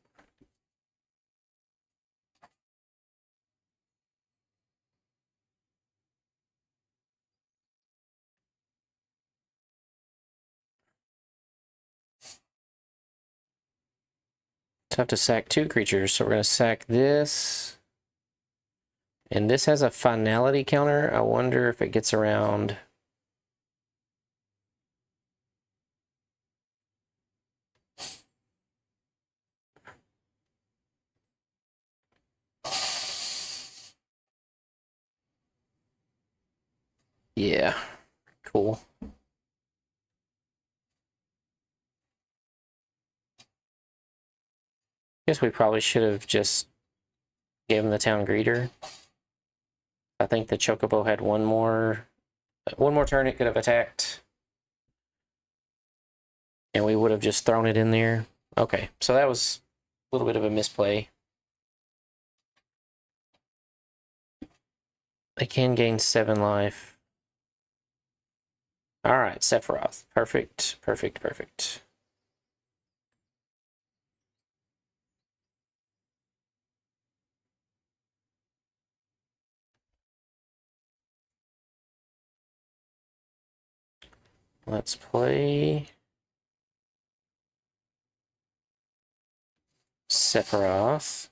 So I have to sack 2 creatures, so we're going to sack this. And this has a finality counter. I wonder if it gets around... Yeah, cool. Guess we probably should have just gave him the town greeter. I think the Chocobo had one more turn it could have attacked. And we would have just thrown it in there. Okay, so that was a little bit of a misplay. They can gain 7 life. All right, Sephiroth. Perfect, perfect, perfect. Let's play Sephiroth.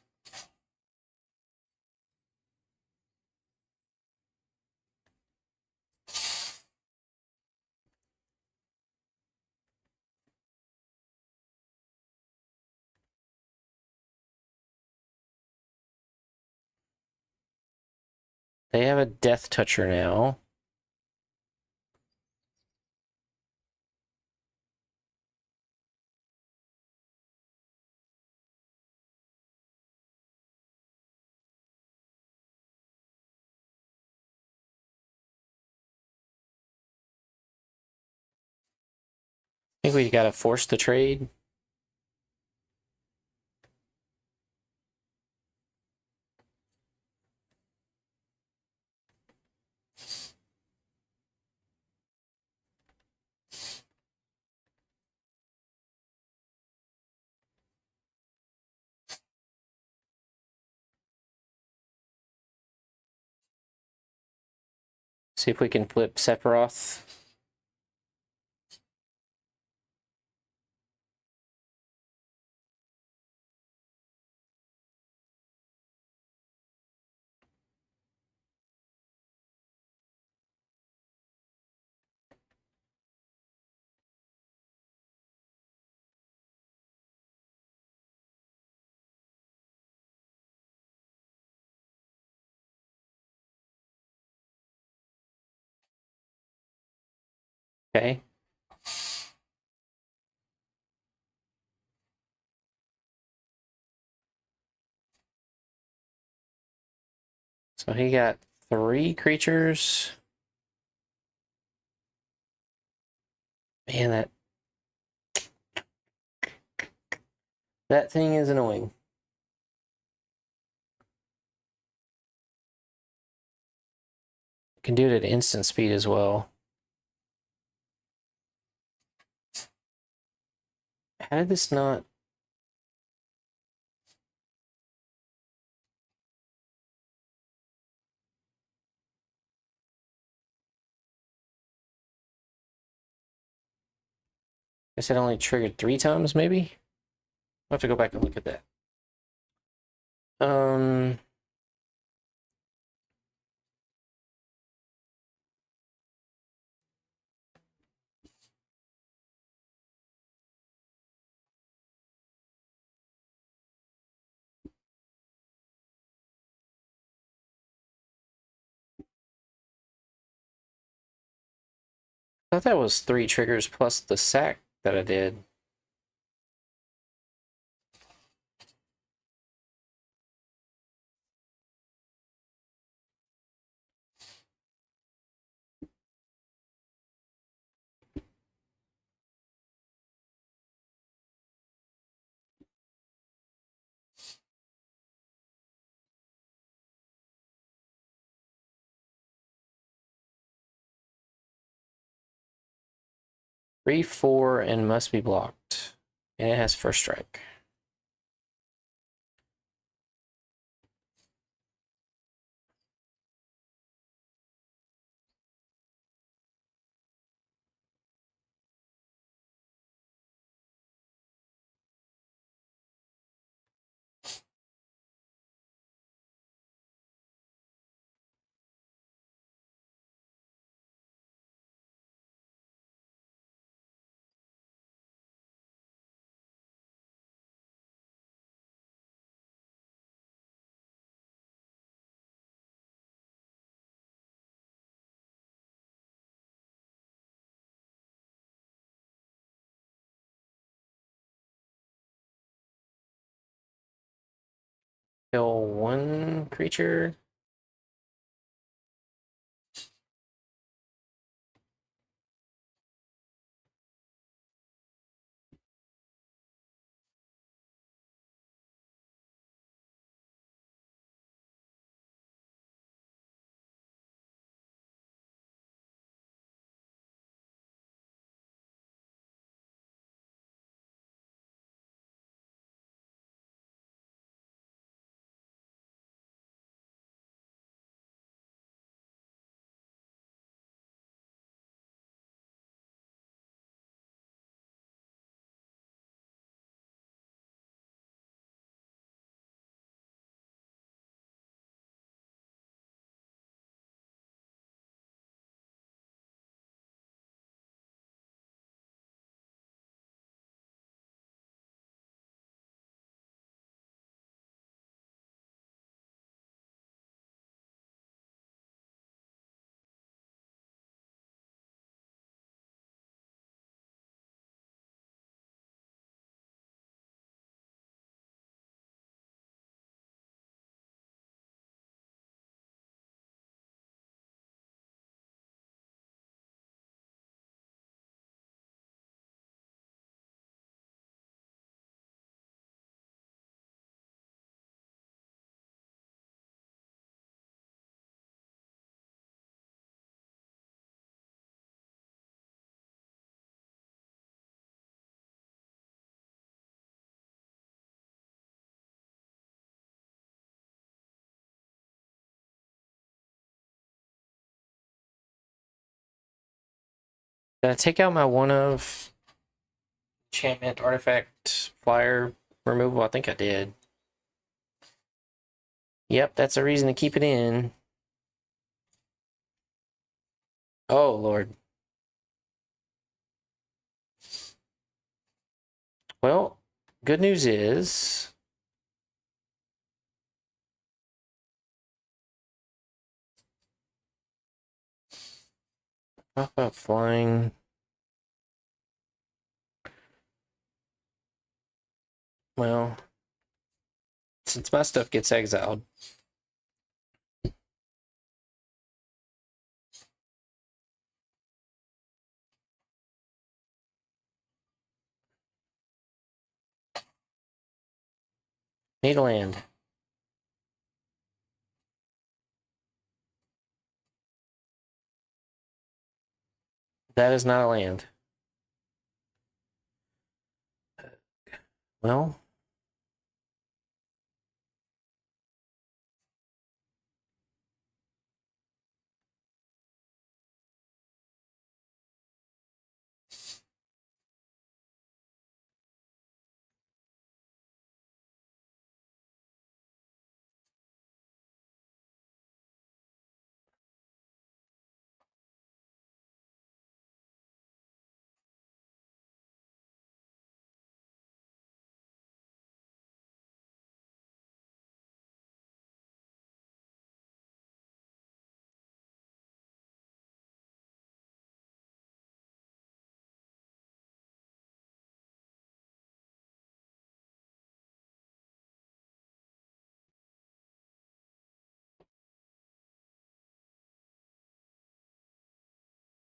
They have a Death Toucher now. I think we gotta force the trade. See if we can flip Sephiroth. Okay. So he got 3 creatures. Man, that thing is annoying. Can do it at instant speed as well. How did this not... I guess it only triggered 3 times, maybe? I'll have to go back and look at that. Um... I thought that was 3 triggers plus the sack that I did. Three, 4, and must be blocked. And it has first strike. Kill 1 creature. Did I take out my one of enchantment artifact flyer removal? I think I did. Yep, that's a reason to keep it in. Oh, Lord. Well, good news is... Pop up flying. Well, since my stuff gets exiled. Need a land. That is not a land. Well...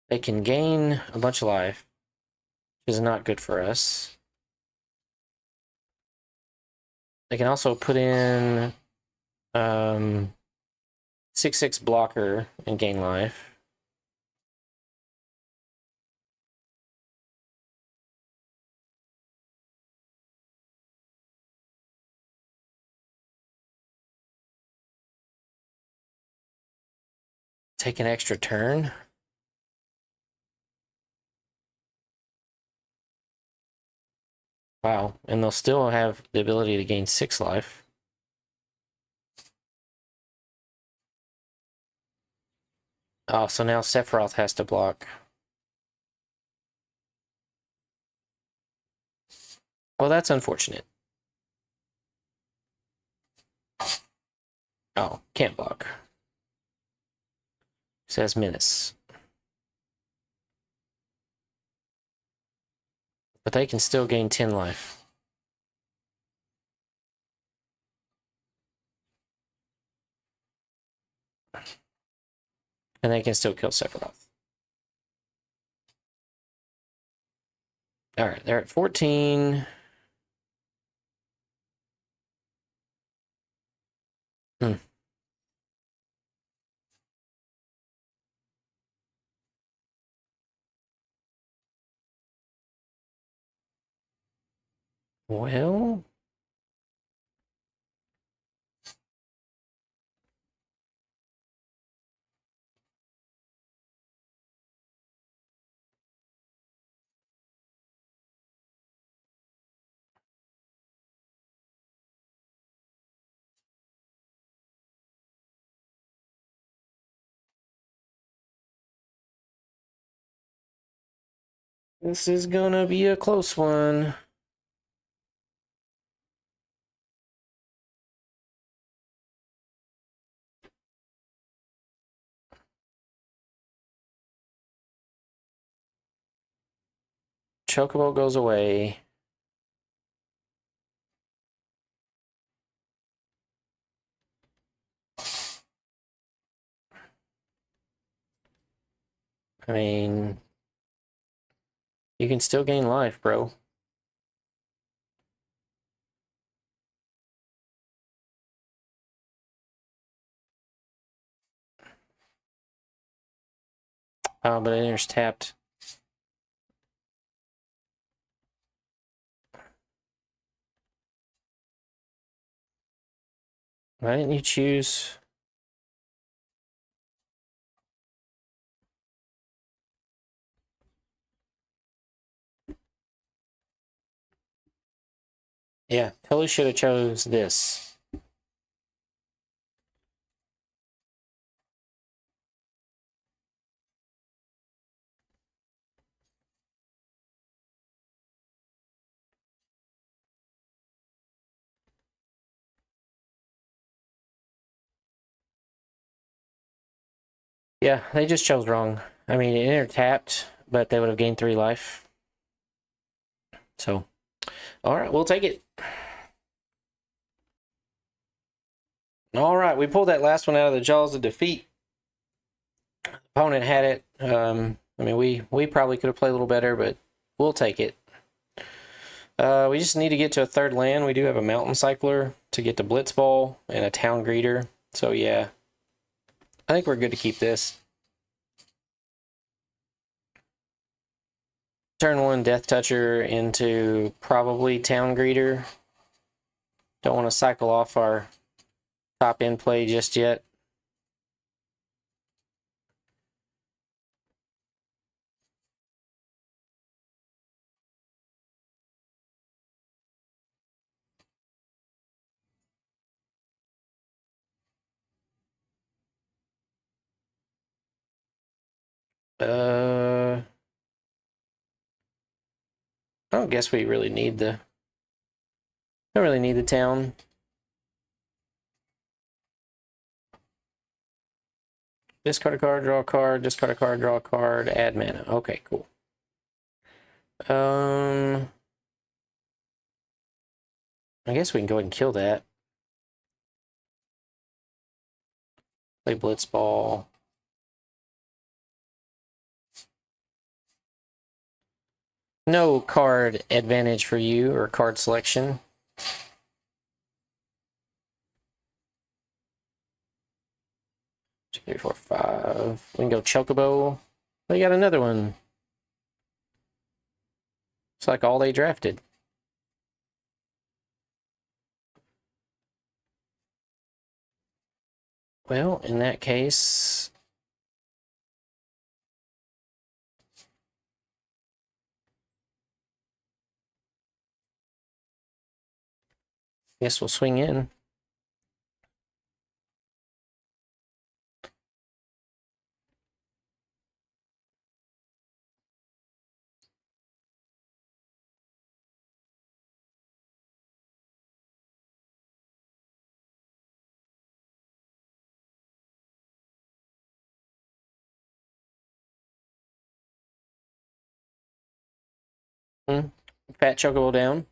They can gain a bunch of life, which is not good for us. They can also put in 6/6 blocker and gain life. Take an extra turn. Wow, and they'll still have the ability to gain 6 life. Oh, so now Sephiroth has to block. Well, that's unfortunate. Oh, can't block. Says menace. But they can still gain 10 life. And they can still kill Sephiroth. Alright, they're at 14. Well... This is gonna be a close one. Chocobo goes away. I mean, you can still gain life, bro. Oh, but it enters tapped. Why didn't you choose? Yeah, totally should have chose this. Yeah, they just chose wrong. I mean, it inter-tapped, but they would have gained 3 life. So, all right, we'll take it. All right, we pulled that last one out of the jaws of defeat. Opponent had it. I mean, we probably could have played a little better, but we'll take it. We just need to get to a 3rd land. We do have a Mountain Cycler to get the Blitzball and a Town Greeter. So, yeah, I think we're good to keep this. Turn 1 Death Toucher into probably Town Greeter. Don't want to cycle off our top end play just yet. I don't guess we really need the... Don't really need the town. Discard a card, draw a card, discard a card, draw a card, add mana. Okay, cool. I guess we can go ahead and kill that. Play Blitzball. No card advantage for you, or card selection. 2, 3, 4, 5. We can go Chocobo. We got another one. It's like all they drafted. Well, in that case... Guess we'll swing in. Fat Chocobo down.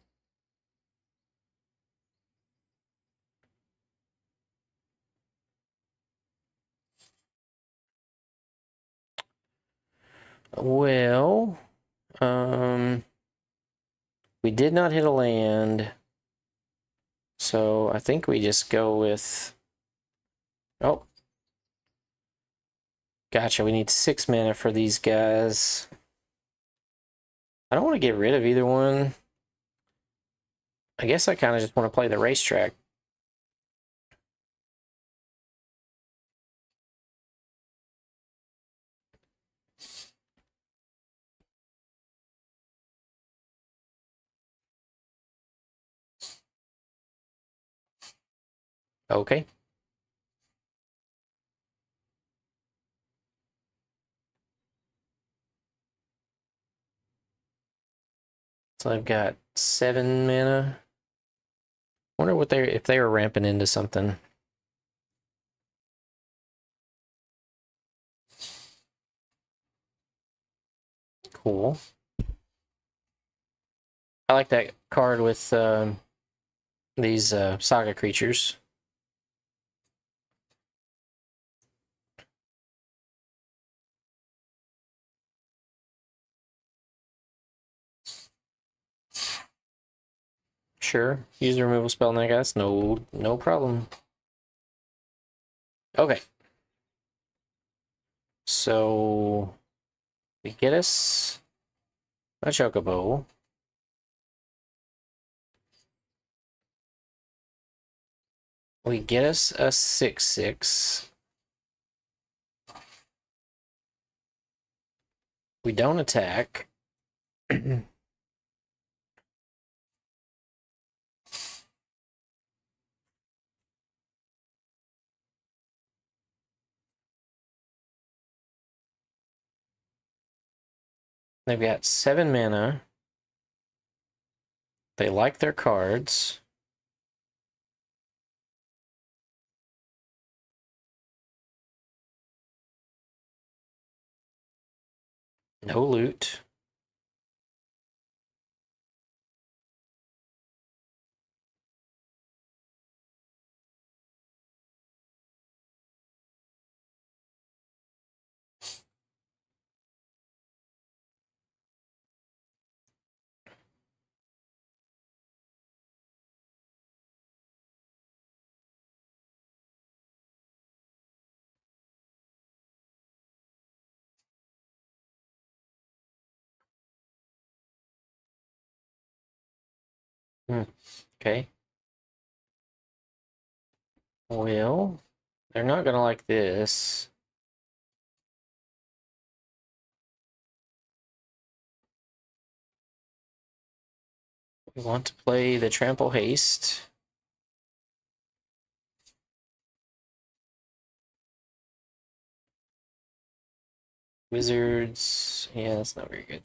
Well, we did not hit a land, so I think we just go with... Oh. Gotcha, we need 6 mana for these guys. I don't want to get rid of either one. I guess I kind of just want to play the racetrack. Okay. So I've got 7 mana. Wonder what if they were ramping into something. Cool. I like that card with these saga creatures. Sure. Use the removal spell, I guess. No problem. Okay. So we get us a Chocobo. We get us a 6/6. We don't attack. They've got 7 mana. They like their cards. No loot. Okay. Well, they're not gonna like this. We want to play the Trample Haste. Wizards. Yeah, that's not very good.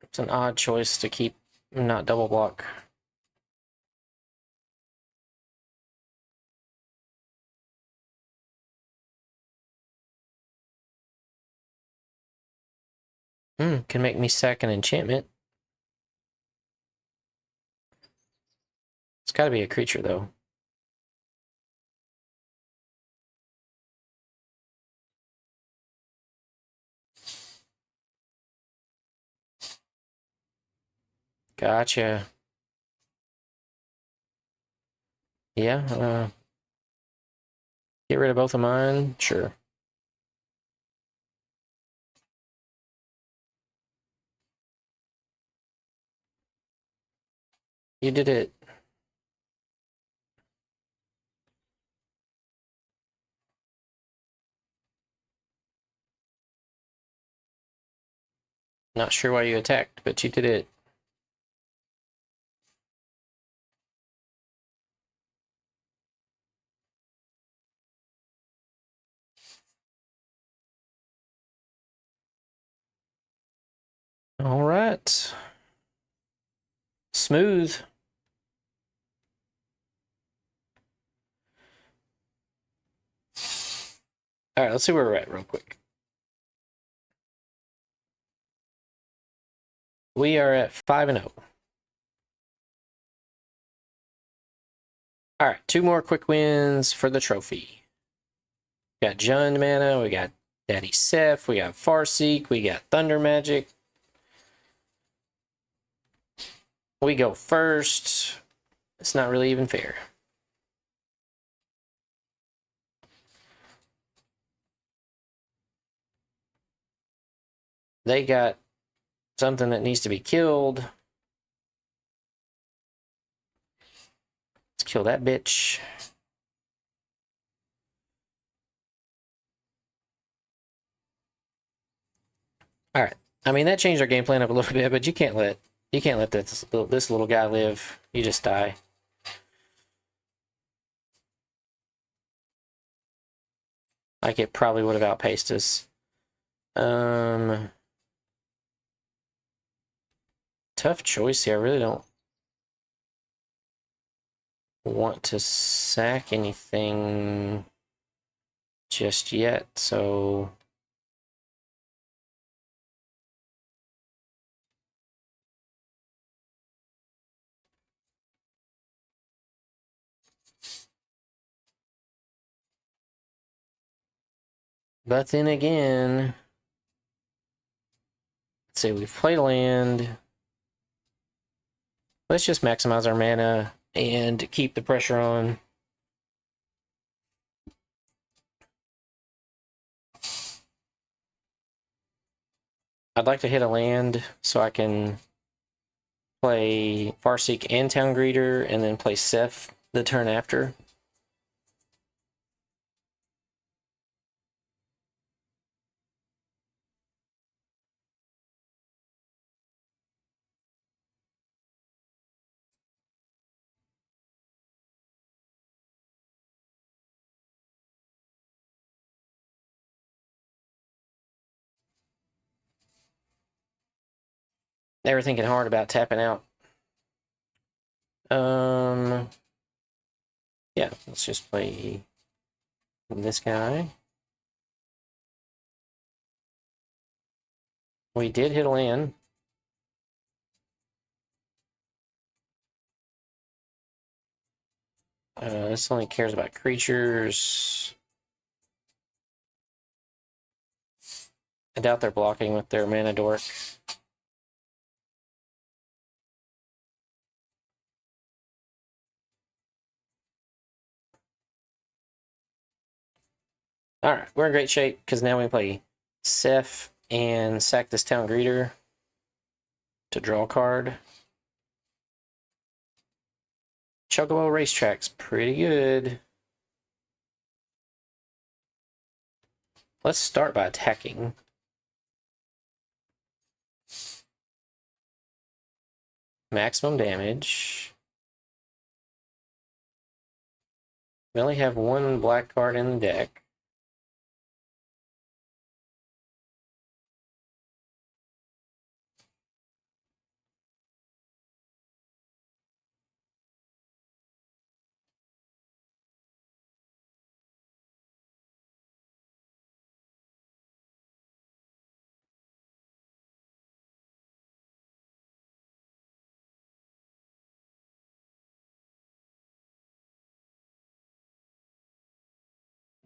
It's an odd choice to keep not double block. Can make me sack an enchantment. It's gotta be a creature, though. Gotcha. Yeah, get rid of both of mine? Sure. You did it. Not sure why you attacked, but you did it. All right. Smooth. All right, let's see where we're at real quick. We are at 5-0. All right, 2 more quick wins for the trophy. We got Jund mana, we got Daddy Seph, we got Farseek, we got Thunder Magic. We go first. It's not really even fair. They got something that needs to be killed. Let's kill that bitch. All right. I mean, that changed our game plan up a little bit, but you can't let this little guy live. You just die. Like, it probably would have outpaced us. Tough choice here. I really don't want to sack anything just yet, so but then again, let's see, we've played land. Let's just maximize our mana and keep the pressure on. I'd like to hit a land so I can play Farseek and Town Greeter and then play Seph the turn after. They were thinking hard about tapping out. Yeah, let's just play this guy. We did hit a land. This only cares about creatures. I doubt they're blocking with their mana dork. Alright, we're in great shape because now we play Seph and sack this Town Greeter to draw a card. Chocobo Racetrack's pretty good. Let's start by attacking. Maximum damage. We only have one black card in the deck.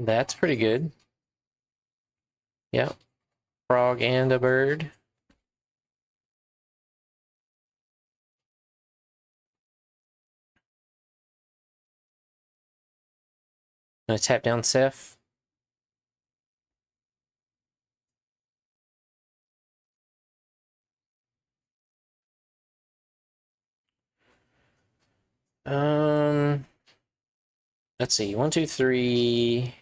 That's pretty good. Yep. Frog and a bird. I'm gonna tap down Seph. Let's see. 1, 2, 3.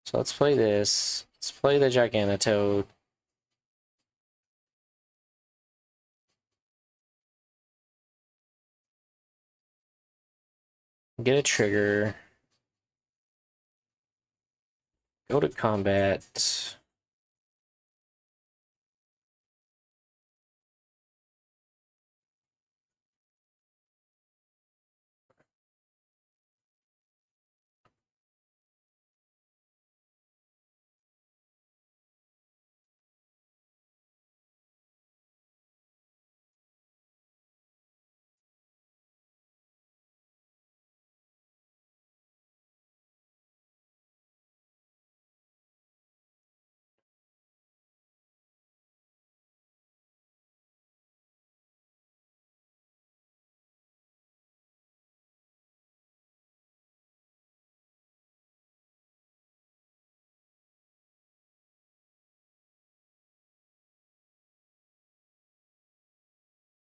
So let's play this. Let's play the Gigantatoad. Get a trigger. Go to combat.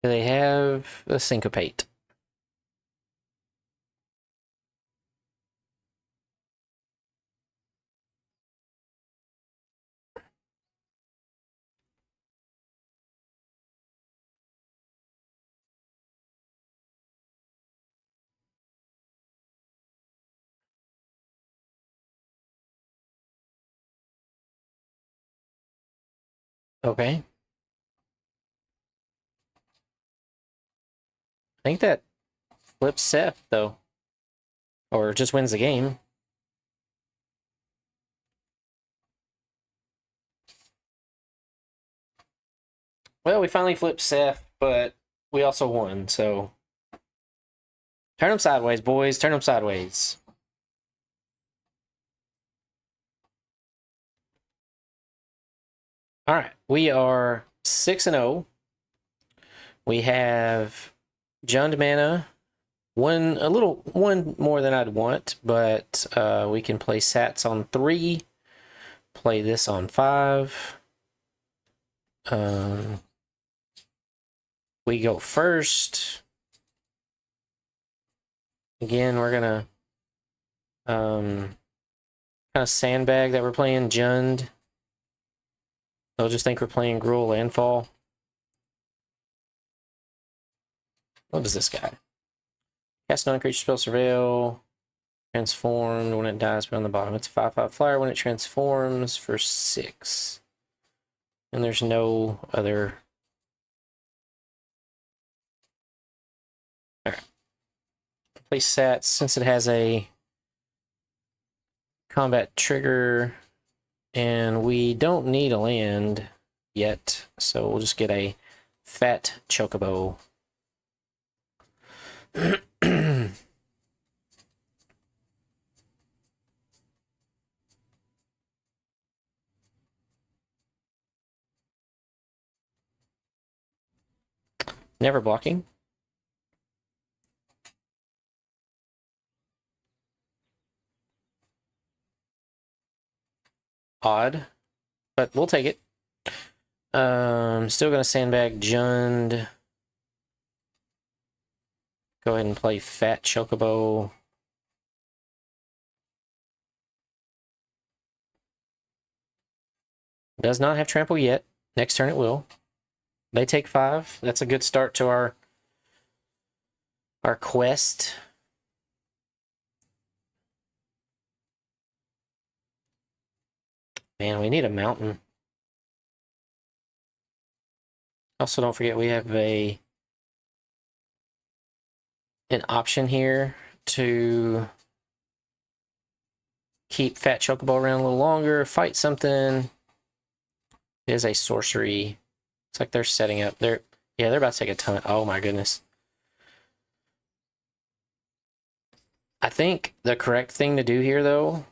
Do they have a syncopate? Okay. I think that flips Seph, though. Or just wins the game. Well, we finally flipped Seph, but we also won, so... Turn them sideways, boys. Turn them sideways. Alright, we are 6-0. We have Jund mana. One more than I'd want, but we can play Sats on 3. Play this on 5. We go first. Again, we're gonna kind of sandbag that we're playing Jund. They'll just think we're playing Gruul Landfall. What is this guy? Cast non-creature spell Surveil. Transformed when it dies, but on the bottom. It's a 5/5 flyer when it transforms for 6. And there's no other Play Sats since it has a combat trigger, and we don't need a land yet, so we'll just get a fat Chocobo. Never blocking. Odd, but we'll take it. Still gonna sandbag Jund. Go ahead and play Fat Chocobo. Does not have trample yet. Next turn it will. They take 5. That's a good start to our quest. Man, we need a mountain. Also, don't forget we have an option here to keep Fat Chocobo around a little longer, fight something. It is a sorcery. It's like they're setting up. They're about to take a ton. Oh my goodness. I think the correct thing to do here, though,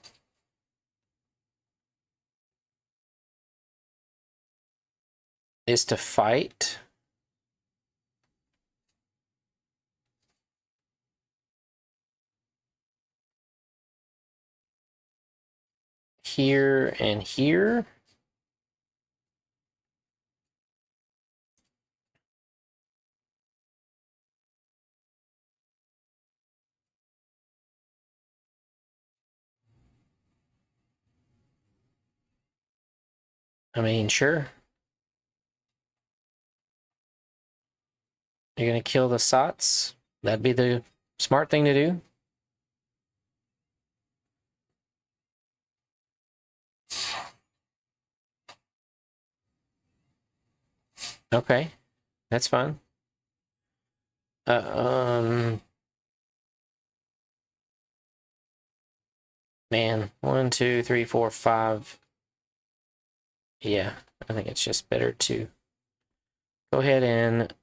is to fight. Here and here. I mean, sure. You're gonna kill the Sots. That'd be the smart thing to do. Okay, that's fine. Man, 1, 2, 3, 4, 5. Yeah, I think it's just better to go ahead and.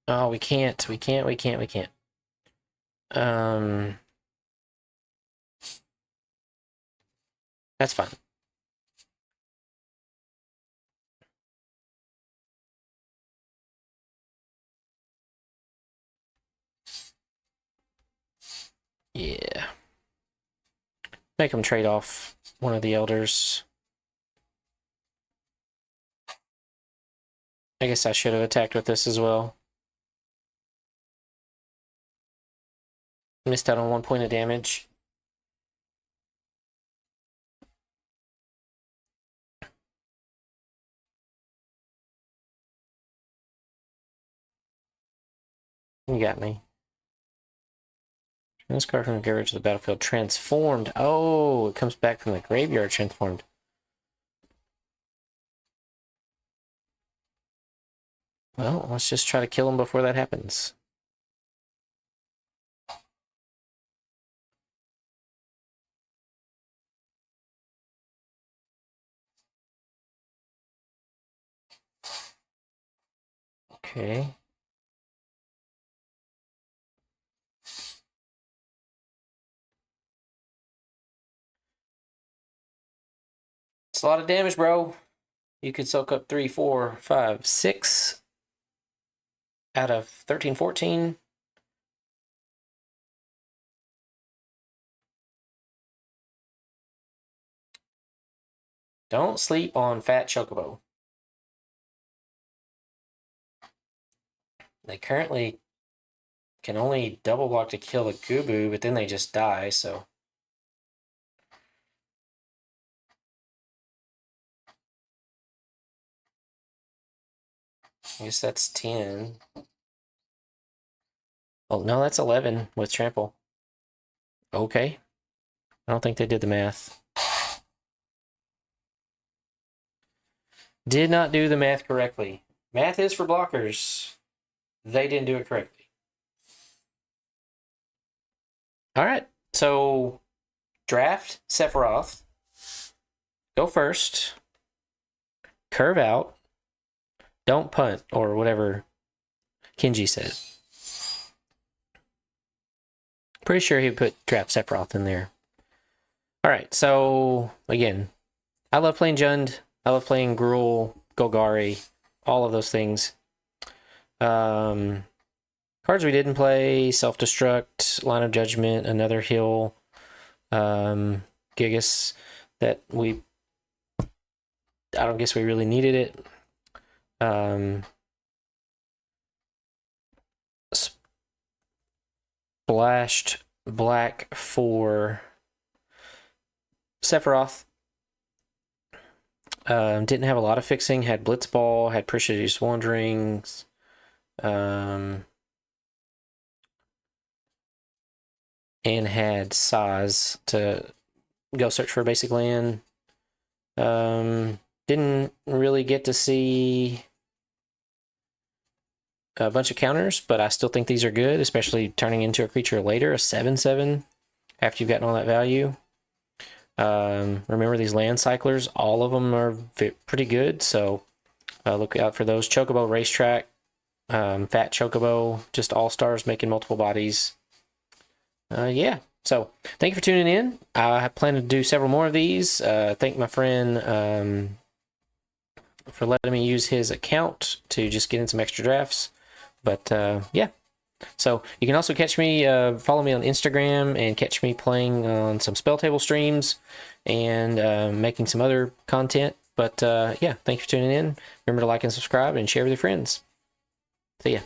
Oh, we can't. That's fine. Yeah. Make them trade off one of the elders. I guess I should have attacked with this as well. Missed out on 1 point of damage. You got me. This card from the graveyard to the battlefield transformed. Oh, it comes back from the graveyard transformed. Well, let's just try to kill him before that happens. Okay. It's a lot of damage, bro. You could soak up 3, 4, 5, 6 out of 13, 14. Don't sleep on Fat Chocobo. They currently can only double block to kill the Gubu, but then they just die, so. I guess that's 10. Oh, no, that's 11 with trample. Okay. I don't think they did the math. Did not do the math correctly. Math is for blockers. They didn't do it correctly. All right, so draft Sephiroth. Go first. Curve out. Don't punt, or whatever Kenji said. Pretty sure he put draft Sephiroth in there. All right, so again, I love playing Jund. I love playing Gruul, Golgari, all of those things. Cards we didn't play: Self-Destruct, Line of Judgment, another heal, Gigas that I don't guess we really needed it. Splashed black for Sephiroth. Didn't have a lot of fixing. Had Blitzball, had Precious Wanderings. And had Sazh to go search for a basic land. Didn't really get to see a bunch of counters, but I still think these are good, especially turning into a creature later, a 7/7, after you've gotten all that value. Remember these land cyclers, all of them are pretty good, so look out for those. Chocobo Racetrack, Fat Chocobo, just all-stars making multiple bodies. Yeah, so thank you for tuning in. I plan to do several more of these. Thank my friend for letting me use his account to just get in some extra drafts. But yeah, so you can also catch me, follow me on Instagram, and catch me playing on some Spell Table streams and making some other content. But yeah, thank you for tuning in. Remember to like and subscribe and share with your friends. See ya.